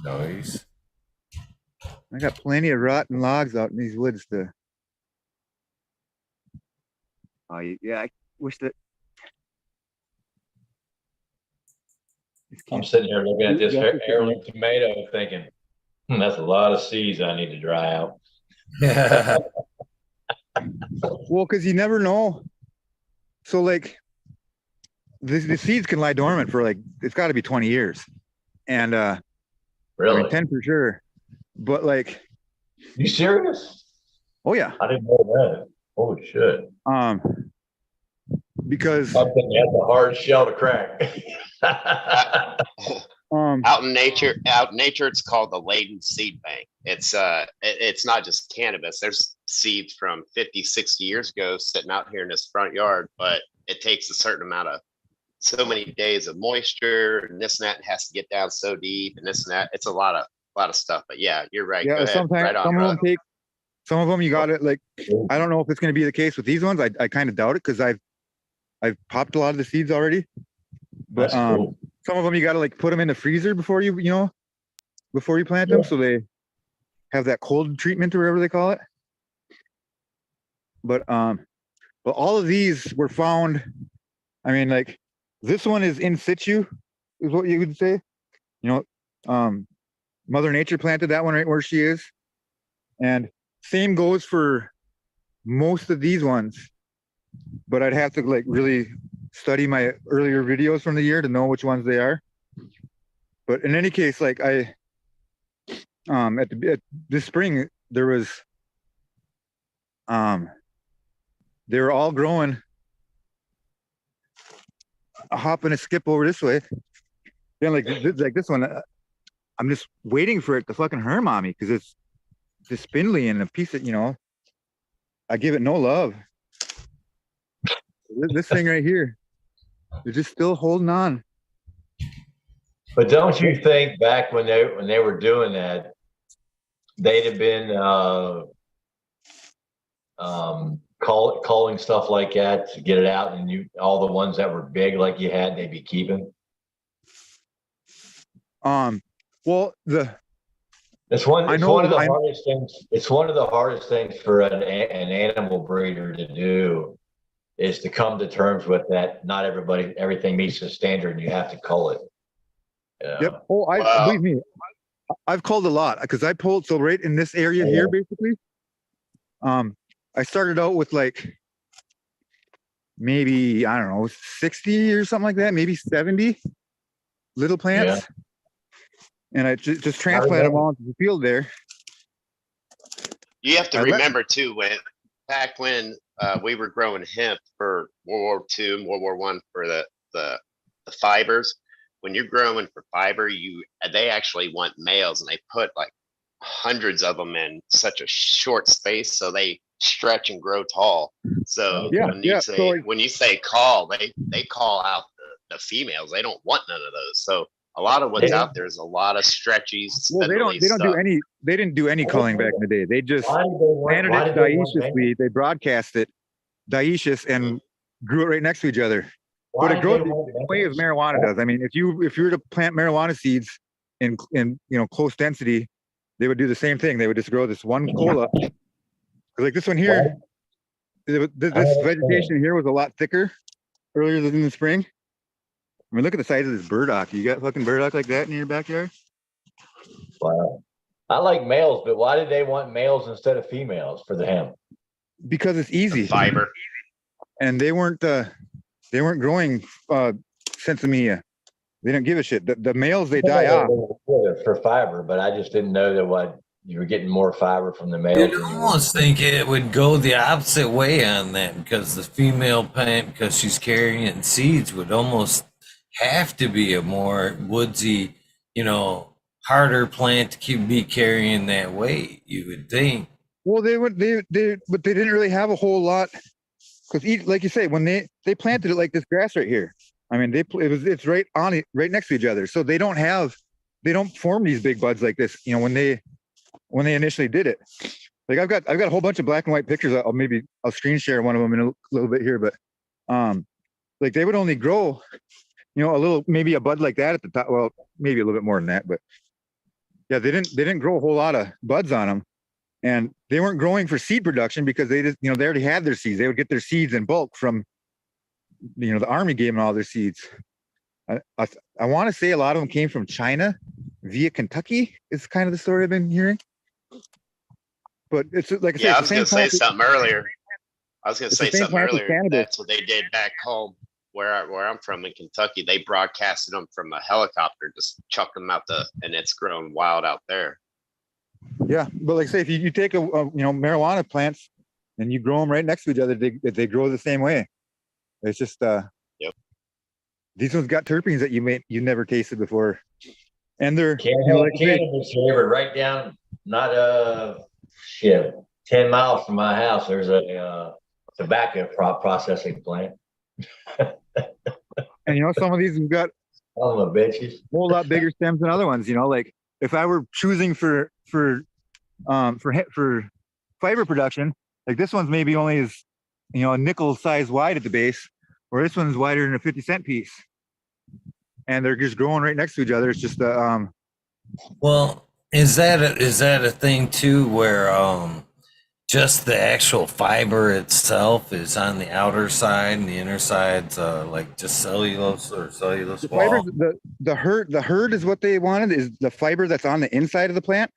Nice. I got plenty of rotten logs out in these woods to. Oh yeah, I wish that. I'm sitting here looking at this heirloom tomato thinking, that's a lot of seeds I need to dry out. Yeah. Well, because you never know. So like, the seeds can lie dormant for like, it's got to be 20 years. And Really? I mean, 10 for sure. But like, you serious? Oh yeah. I didn't know that. Holy shit. Because something has a hard shell to crack. Out in nature, it's called the latent seed bank. It's not just cannabis. There's seeds from 50, 60 years ago sitting out here in this front yard, but it takes a certain amount of so many days of moisture and this and that. It has to get down so deep and this and that. It's a lot of stuff. But yeah, you're right. Yeah, go ahead. sometimes right on, some of them you got it. Like, I don't know if it's going to be the case with these ones. I kind of doubt it because I've popped a lot of the seeds already. But cool. Some of them you got to like put them in the freezer before you plant them, so they have that cold treatment or whatever they call it. But all of these were found. I mean, like this one is in situ, is what you would say. Mother Nature planted that one right where she is, and same goes for most of these ones. But I'd have to like really study my earlier videos from the year to know which ones they are. But in any case, like at this spring there was they were all growing a hop and a skip over this way. Then like this one, I'm just waiting for it to fucking herm on me because it's just spindly and a piece of, I give it no love. This thing right here, they're just still holding on. But don't you think back when they were doing that, they'd have been calling stuff like that to get it out, and all the ones that were big like you had, they'd be keeping. Well, it's one of the hardest things. It's one of the hardest things for an animal breeder to do, is to come to terms with that. Not everything meets the standard, and you have to cull it. Yep. Oh, believe me, I've culled a lot because I pulled so right in this area here, basically. I started out with like maybe, I don't know, 60 or something like that, maybe 70 little plants. Yeah. And I just transplanted them all into the field there. You have to remember too, back when we were growing hemp for World War II and World War One for the fibers. When you're growing for fiber, they actually want males, and they put like hundreds of them in such a short space, so they stretch and grow tall. So when you say call, they call out the females. They don't want none of those. So a lot of what's out there is a lot of stretchy. Well, they don't do any. They didn't do any culling back in the day. They just planted it dioeciously. They broadcast it dioecious and grew it right next to each other. But it grows the same way as marijuana does. I mean, if you were to plant marijuana seeds in close density, they would do the same thing. They would just grow this one cola. Like this one here, this vegetation here was a lot thicker earlier in the spring. I mean, look at the size of this burdock. You got fucking burdock like that in your backyard? Wow. I like males, but why did they want males instead of females for the hemp? Because it's easy. Fiber. And they weren't growing sensimilla. They don't give a shit. The males, they die off. For fiber, but I just didn't know that what you were getting more fiber from the males. You'd almost think it would go the opposite way on that, because the female plant, because she's carrying seeds, would almost have to be a more woodsy, harder plant to be carrying that weight, you would think. Well, but they didn't really have a whole lot, because like you say, when they planted it like this grass right here, I mean, it's right on it, right next to each other. So they don't form these big buds like this, when they initially did it. Like I've got a whole bunch of black and white pictures. I'll screen share one of them in a little bit here, but like they would only grow, a little, maybe a bud like that at the top. Well, maybe a little bit more than that, but yeah, they didn't grow a whole lot of buds on them, and they weren't growing for seed production because they just, they already had their seeds. They would get their seeds in bulk from, the army gave them all their seeds. I want to say a lot of them came from China via Kentucky is kind of the story I've been hearing. But it's like I said, I was going to say something earlier. That's what they did back home where I'm from in Kentucky. They broadcasted them from a helicopter, just chucked them out and it's grown wild out there. Yeah, but like I say, if you take a marijuana plants and you grow them right next to each other, they grow the same way. It's just Yep. These ones got terpenes that you never tasted before, and they're cannabis flavor right down. Not 10 miles from my house. There's a tobacco processing plant. And some of these have got a whole lot bigger stems than other ones. Like if I were choosing for fiber production, like this one's maybe only is a nickel size wide at the base, where this one's wider than a 50-cent piece, and they're just growing right next to each other. It's just well, is that a thing too, where just the actual fiber itself is on the outer side and the inner side's like just cellulose or cellulose wall? The herd is what they wanted, is the fiber that's on the inside of the plant.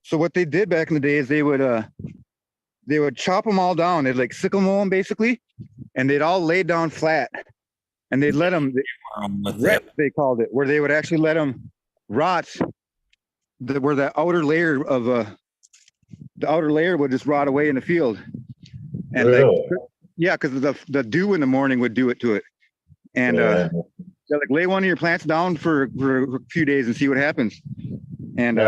So what they did back in the day is they would chop them all down. They'd like sickle mow them basically, and they'd all lay down flat, and they'd let them rot, they called it, where they would actually let them rot, where the outer layer would just rot away in the field. And because the dew in the morning would do it to it. And so like lay one of your plants down for a few days and see what happens. And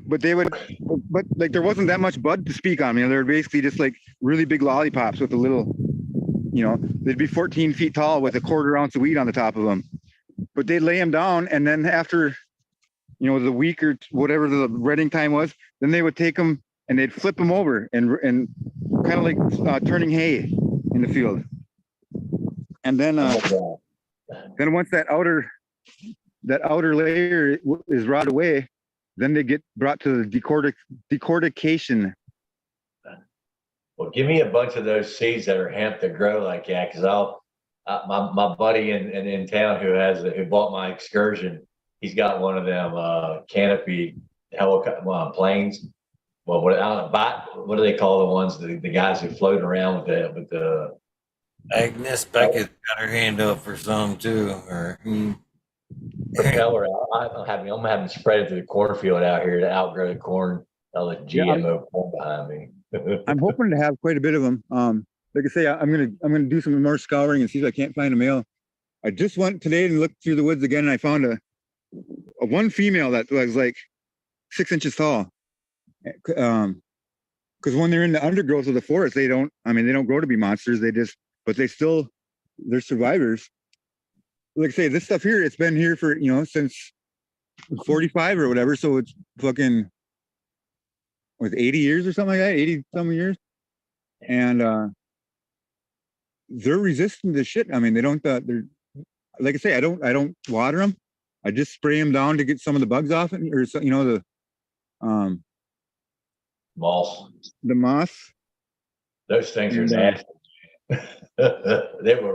but like there wasn't that much bud to speak on. They're basically just like really big lollipops with a little, they'd be 14 feet tall with a 1/4 ounce of weed on the top of them. But they'd lay them down, and then after the week or whatever the redding time was, then they would take them and they'd flip them over and kind of like turning hay in the field. And then once that outer layer is rotted away, then they get brought to the decortication. Well, give me a bunch of those seeds that are hemp that grow like that, because my buddy in town who bought my excursion, he's got one of them canopy helicopter planes. Well, what do they call the ones, the guys who float around with the Agnes Beckett's got her hand up for some too. Propeller. I'm having spread it to the cornfield out here to outgrow the corn, all the GMO corn behind me. I'm hoping to have quite a bit of them. Like I say, I'm gonna do some more scouring and see if I can't find a male. I just went today and looked through the woods again, and I found a one female that was like 6 inches tall. Because when they're in the undergrowth of the forest, they don't grow to be monsters. They're survivors. Like I say, this stuff here, it's been here for, since 45 or whatever. So it's fucking with 80 years or something like that, 80 some years. And they're resistant to shit. I mean, they don't, they're, like I say, I don't water them. I just spray them down to get some of the bugs off it, or the moss. The moss. Those things are nasty. They will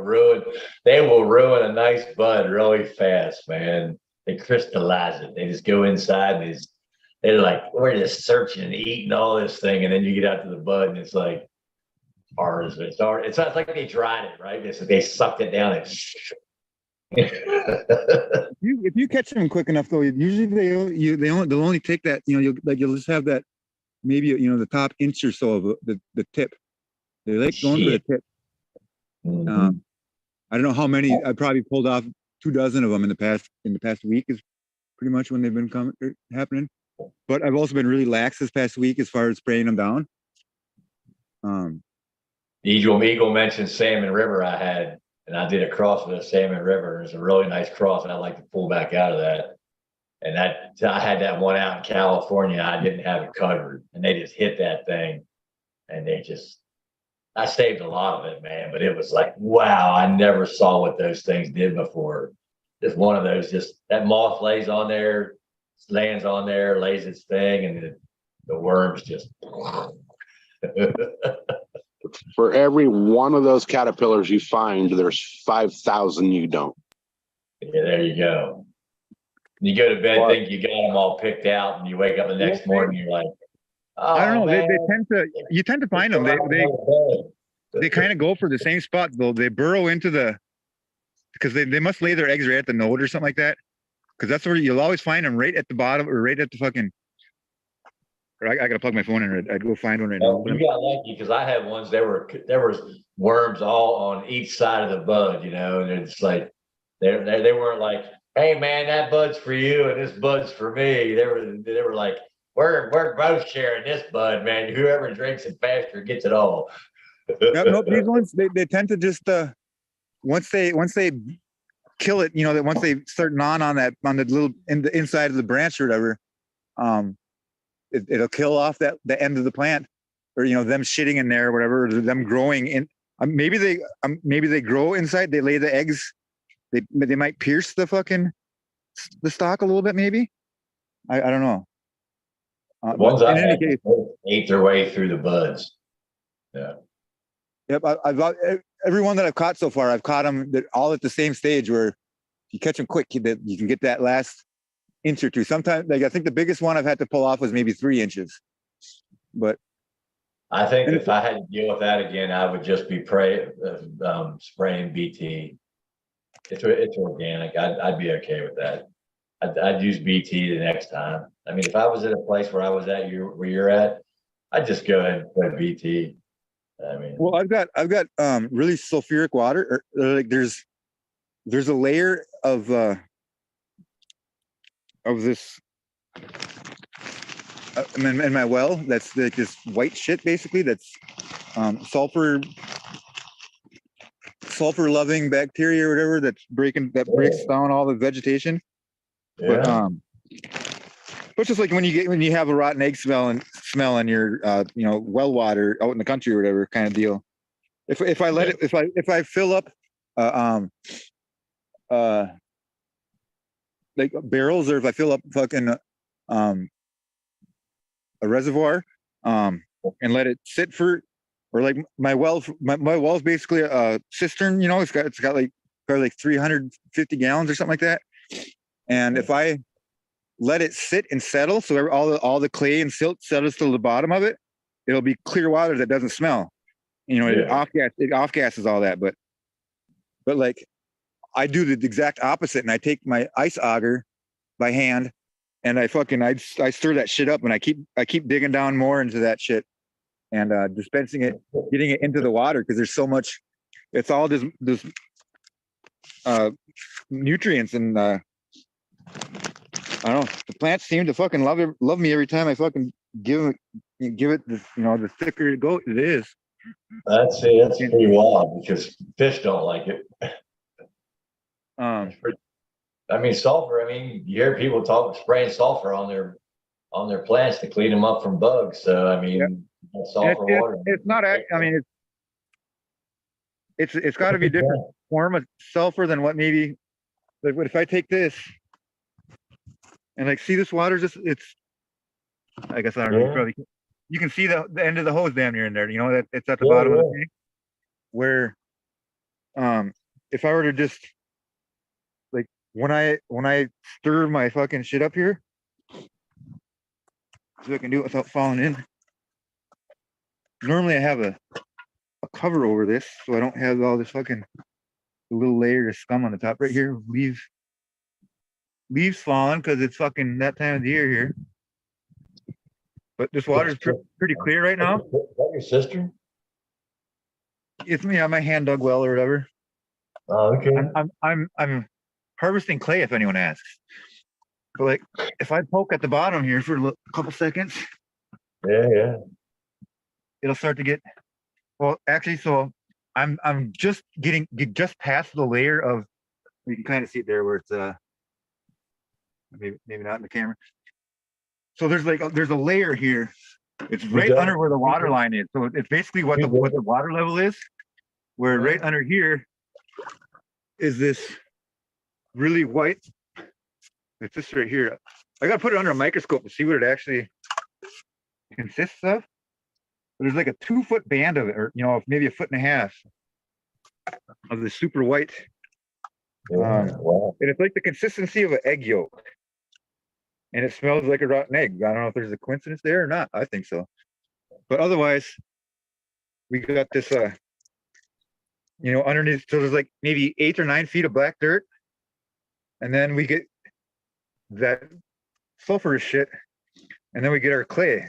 ruin a nice bud really fast, man. They crystallize it. They just go inside and they're like, we're just searching and eating all this thing, and then you get out to the bud and it's like ours. It's like they dried it, right? They sucked it down and if you catch them quick enough, though, usually they'll only take that. You'll just have that, maybe the top inch or so of the tip. They like going for the tip. Mm-hmm. I don't know how many. I probably pulled off 24 of them in the past week. Is pretty much when they've been happening. But I've also been really lax this past week as far as spraying them down. Eagle mentioned Salmon River I had, and I did a cross with a Salmon River. It's a really nice cross, and I'd like to pull back out of that. And I had that one out in California. I didn't have it covered, and they just hit that thing, and I saved a lot of it, man. But it was like, wow, I never saw what those things did before. Just one of those, that moth lays on there, lands on there, lays its thing, and the worms just. For every one of those caterpillars you find, there's 5,000 you don't. Yeah, there you go. You go to bed, think you got them all picked out, and you wake up the next morning, you're like, oh, I don't know. Man. You tend to find them. They kind of go for the same spot, though. They burrow into because they must lay their eggs right at the node or something like that. Because that's where you'll always find them, right at the bottom or right at the fucking. I gotta plug my phone in. I'd go find one right now. You got lucky because I had ones. There was worms all on each side of the bud, and it's like they weren't like, hey man, that bud's for you and this bud's for me. They were like, we're both sharing this bud, man. Whoever drinks it faster gets it all. Nope, these ones they tend to just once they kill it, that once they start gnawing on the little in the inside of the branch or whatever, it'll kill off the end of the plant, or them shitting in there or whatever, or them growing in. Maybe they grow inside. They lay the eggs. They might pierce the stalk a little bit. Maybe I don't know. Ones in any case, ate their way through the buds. Yeah. Yep. Every one that I've caught so far, I've caught them all at the same stage where if you catch them quick, you can get that last inch or two. Sometimes, I think the biggest one I've had to pull off was maybe 3 inches. But I think if I had to deal with that again, I would just be spraying BT. It's organic. I'd be okay with that. I'd use BT the next time. I mean, if I was at a place where I was at where you're at, I'd just go ahead and put BT. I mean, well, I've got really sulfuric water. Or like there's a layer of this in my well that's like this white shit basically that's sulfur loving bacteria or whatever that breaks down all the vegetation. Yeah. But just like when you have a rotten egg smell in your well water out in the country or whatever kind of deal. If I fill up like barrels, or if I fill up fucking a reservoir and let it sit for, or like my well's basically a cistern, it's got like probably like 350 gallons or something like that. And if I let it sit and settle, so all the clay and silt settles to the bottom of it, it'll be clear water that doesn't smell. It off gases all that. But like I do the exact opposite, and I take my ice auger by hand, and I stir that shit up, and I keep digging down more into that shit and dispensing it, getting it into the water, because there's so much. It's all this nutrients, and I don't know. The plants seem to fucking love me every time I fucking give it this, the thicker it is. That's pretty wild because fish don't like it. I mean, sulfur. I mean, you hear people spraying sulfur on their plants to clean them up from bugs. So I mean, sulfur water. It's not. I mean, it's got to be a different form of sulfur than what maybe. Like, what if I take this and like see this water? It's. I guess I don't know. You can see the end of the hose damn near in there. That it's at the bottom of the tank. Where, if I were to just like when I stir my fucking shit up here, so I can do it without falling in. Normally I have a cover over this, so I don't have all this fucking little layer of scum on the top right here. Leaves falling because it's fucking that time of the year here. But this water is pretty clear right now. Is that your sister? It's me on my hand dug well or whatever. Oh, okay. I'm harvesting clay, if anyone asks. But like, if I poke at the bottom here for a couple seconds, yeah, it'll start to get. Well, actually, so I'm just just past the layer of. You can kind of see it there where it's maybe not in the camera. So there's a layer here. It's right under where the water line is. So it's basically what the water level is. Where right under here is this really white. It's this right here. I gotta put it under a microscope to see what it actually consists of. But there's like a 2-foot band of it, or maybe a 1.5 foot of the super white. Wow. And it's like the consistency of an egg yolk. And it smells like a rotten egg. I don't know if there's a coincidence there or not. I think so. But otherwise, we got this, underneath. So there's like maybe 8 or 9 feet of black dirt. And then we get that sulfurous shit. And then we get our clay.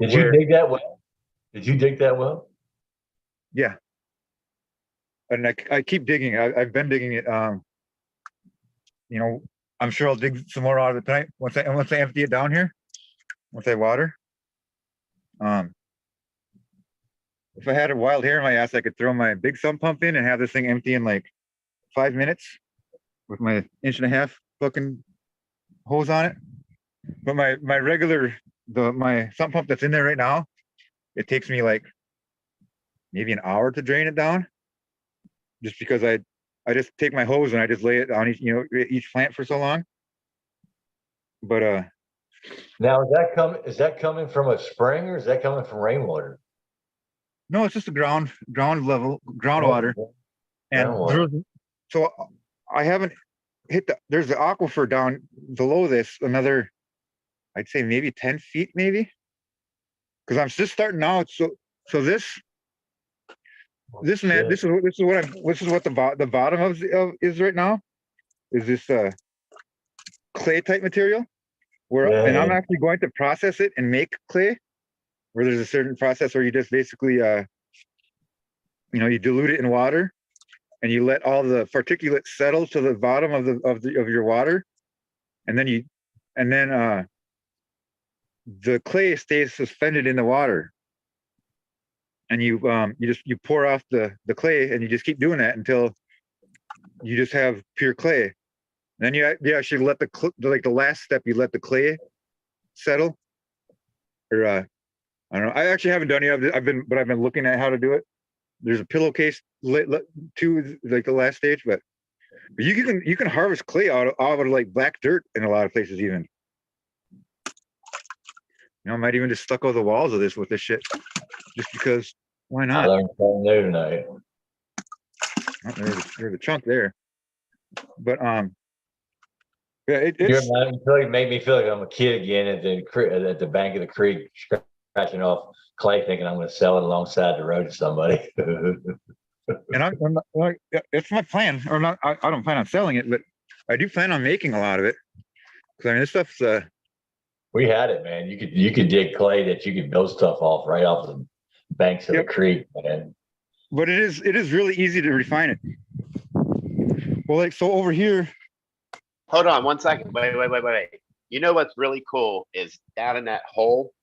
Did you dig that well? Did you dig that well? Yeah. And I keep digging. I've been digging it. I'm sure I'll dig some more out of it tonight once I empty it down here. Once I water. If I had a wild hair in my ass, I could throw my big sump pump in and have this thing empty in like 5 minutes with my 1.5-inch fucking hose on it. But my regular my sump pump that's in there right now, it takes me like maybe an hour to drain it down. Just because I just take my hose and I just lay it on each plant for so long. But now is that coming from a spring or is that coming from rainwater? No, it's just a groundwater. And so I haven't hit there's the aquifer down below this, another, I'd say maybe 10 feet maybe. Because I'm just starting out. So this is what the bottom of is right now, is this clay type material and I'm actually going to process it and make clay, where there's a certain process where you just basically you dilute it in water and you let all the particulates settle to the bottom of your water, and then the clay stays suspended in the water. And you pour off the clay, and you just keep doing that until you just have pure clay. And then you actually let the last step, you let the clay settle. Or I don't know. I actually haven't done it. I've been looking at how to do it. There's a pillowcase to like the last stage, but you can harvest clay out of like black dirt in a lot of places even. I might even just stucco the walls of this with this shit, just because. Why not? I learned something new tonight. There's a chunk there, but you made me feel like I'm a kid again at the bank of the creek, scratching off clay, thinking I'm going to sell it alongside the road to somebody. And it's my plan, or not. I don't plan on selling it, but I do plan on making a lot of it. Because this stuff's We had it, man. You could dig clay that you could build stuff off right off the banks of the creek, man. But it is really easy to refine it. Well, like so over here. Hold on 1 second. Wait. You know what's really cool is down in that hole,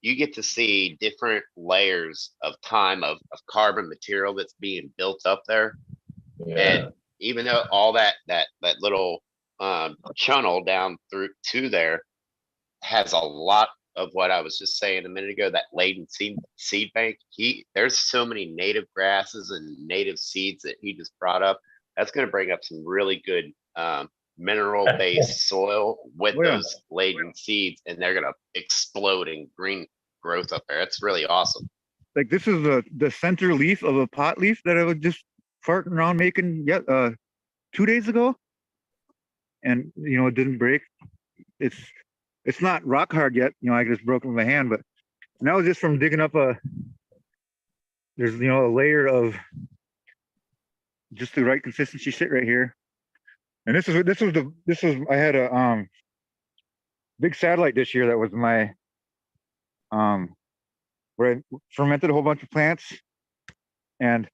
you get to see different layers of time of carbon material that's being built up there. Yeah. And even though all that little channel down through to there has a lot of what I was just saying a minute ago, that laden seed bank, there's so many native grasses and native seeds that he just brought up. That's going to bring up some really good mineral-based soil with those laden seeds, and they're going to explode in green growth up there. It's really awesome. Like this is the center leaf of a pot leaf that I was just farting around making 2 days ago, and it didn't break. It's not rock hard yet. I just broke it with my hand, but that was just from digging up there's a layer of just the right consistency shit right here. And this was I had a big satellite dish here that was my where I fermented a whole bunch of plants, and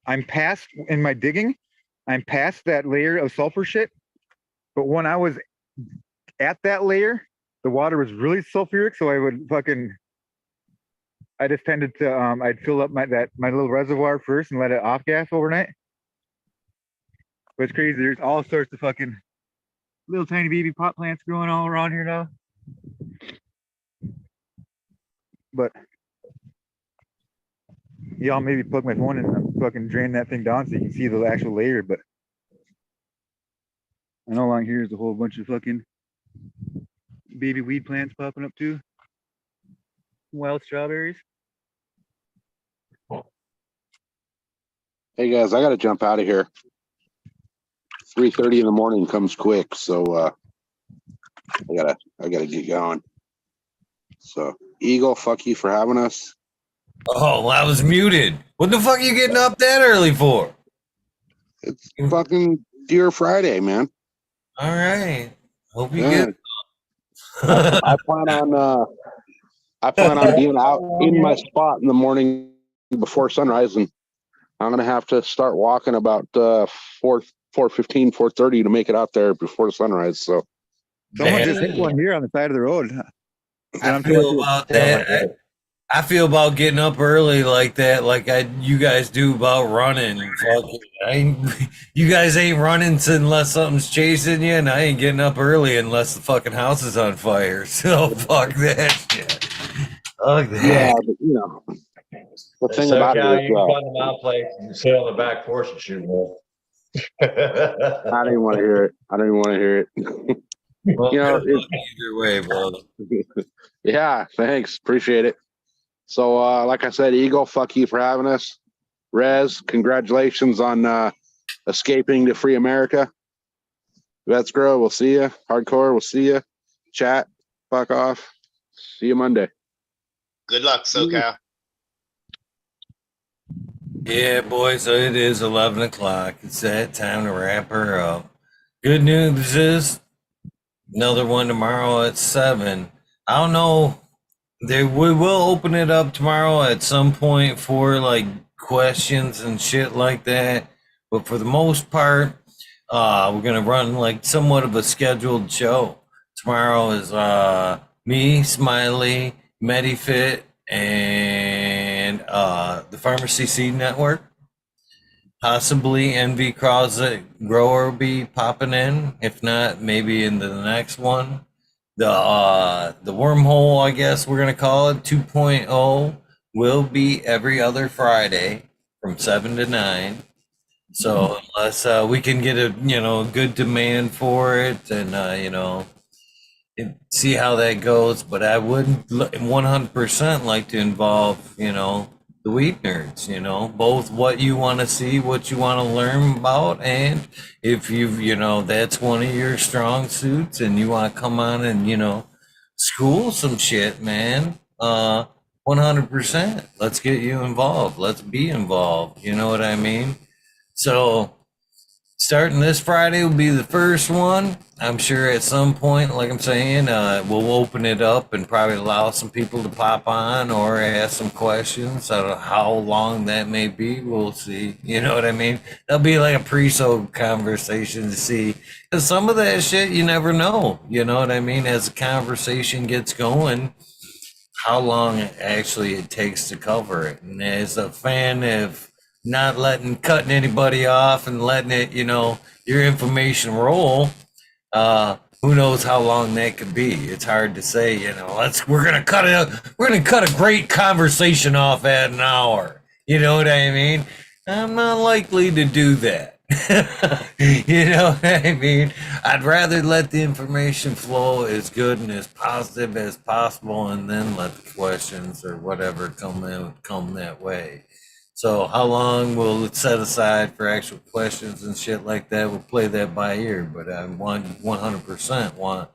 I'm past in my digging, I'm past that layer of sulfur shit, but when I was at that layer, the water was really sulfuric, so I just tended to I'd fill up my little reservoir first and let it off gas overnight. But it's crazy. There's all sorts of fucking little tiny baby pot plants growing all around here now. But yeah, I'll maybe plug my phone in and fucking drain that thing down so you can see the actual layer. But I know along here is a whole bunch of fucking baby weed plants popping up too. Wild strawberries. Hey guys, I gotta jump out of here. 3:30 in the morning comes quick, so I gotta get going. So Eagle, fuck you for having us. Oh, well, I was muted. What the fuck are you getting up that early for? It's fucking Deer Friday, man. All right. Hope you get. I plan on being out in my spot in the morning before sunrise, and I'm gonna have to start walking about 4:15, 4:30 to make it out there before the sunrise. So someone just hit one here on the side of the road. I feel about that. I feel about getting up early like that, like you guys do about running. You guys ain't running unless something's chasing you, and I ain't getting up early unless the fucking house is on fire. So fuck that shit. Fuck that. Yeah, but the thing about it is, you can come to my place and sit on the back porch and shoot wolf. I don't even want to hear it. Well, either way, brother. Yeah, thanks. Appreciate it. So, like I said, Eagle, fuck you for having us. Rez, congratulations on escaping to free America. Vets Grow, we'll see you. Hardcore, we'll see you. Chat, fuck off. See you Monday. Good luck, SoCal. Yeah, boys, so it is 11 o'clock. It's that time to wrap her up. Good news is another one tomorrow at 7. I don't know. We will open it up tomorrow at some point for like questions and shit like that. But for the most part, we're gonna run like somewhat of a scheduled show. Tomorrow is me, Smiley, MediFit, and the Pharmacy Seed Network. Possibly NV Closet Grower will be popping in. If not, maybe into the next one. The wormhole, I guess we're gonna call it 2.0, will be every other Friday from 7 to 9. So unless we can get a good demand for it, and see how that goes. But I would 100% like to involve the weed nerds, both what you want to see, what you want to learn about, and if that's one of your strong suits and you want to come on and school some shit, man, 100%. Let's get you involved. Let's be involved. You know what I mean? So starting this Friday will be the first one. I'm sure at some point, like I'm saying, we'll open it up and probably allow some people to pop on or ask some questions. I don't know how long that may be. We'll see. You know what I mean? There'll be like a pre-show conversation to see. Because some of that shit, you never know. You know what I mean? As the conversation gets going, how long it takes to cover it. And as a fan of not cutting anybody off and letting it, your information roll, who knows how long that could be. It's hard to say, we're gonna cut a great conversation off at an hour. You know what I mean? I'm not likely to do that. You know what I mean? I'd rather let the information flow as good and as positive as possible, and then let the questions or whatever come that way. So how long we'll set aside for actual questions and shit like that, we'll play that by ear, but I 100% want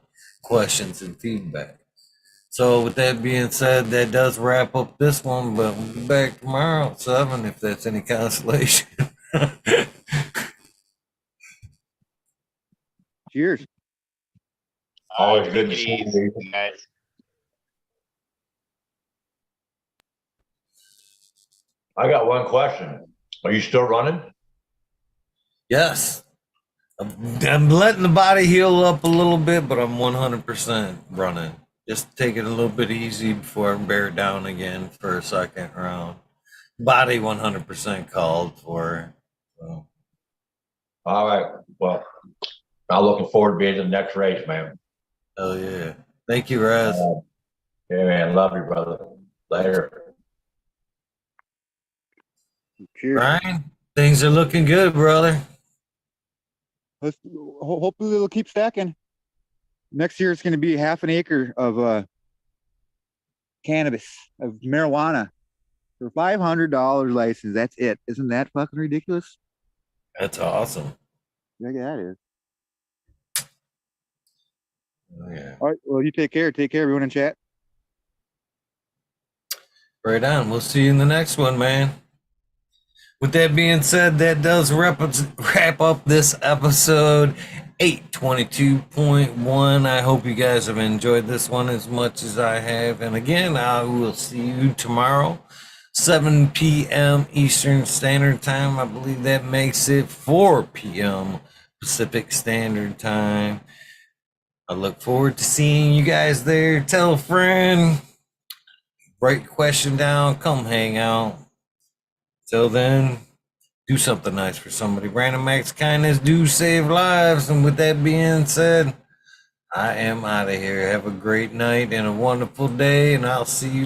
questions and feedback. So with that being said, that does wrap up this one, but we'll be back tomorrow at 7 if that's any consolation. Cheers. Always good Take to it see easy, you. guys. I got one question. Are you still running? Yes. I'm letting the body heal up a little bit, but I'm 100% running. Just take it a little bit easy before I bear down again for a second round. Body 100% called for. So. All right. Well, I'm looking forward to being in the next race, man. Oh yeah. Thank you, Raz. Yeah, man. Love you, brother. Later. Cheers. Ryan, things are looking good, brother. Hopefully it'll keep stacking. Next year it's going to be 1/2 an acre of cannabis, of marijuana, for $500 license. That's it. Isn't that fucking ridiculous? That's awesome. Yeah, that is. Oh, yeah. All right. Well, you take care. Take care, everyone in chat. Right on. We'll see you in the next one, man. With that being said, that does wrap up this episode 822.1. I hope you guys have enjoyed this one as much as I have. And again, I will see you tomorrow, 7 p.m. Eastern Standard Time. I believe that makes it 4 p.m. Pacific Standard Time. I look forward to seeing you guys there. Tell a friend. Write your question down. Come hang out. Till then, do something nice for somebody. Random acts of kindness do save lives. And with that being said, I am out of here. Have a great night and a wonderful day, and I'll see you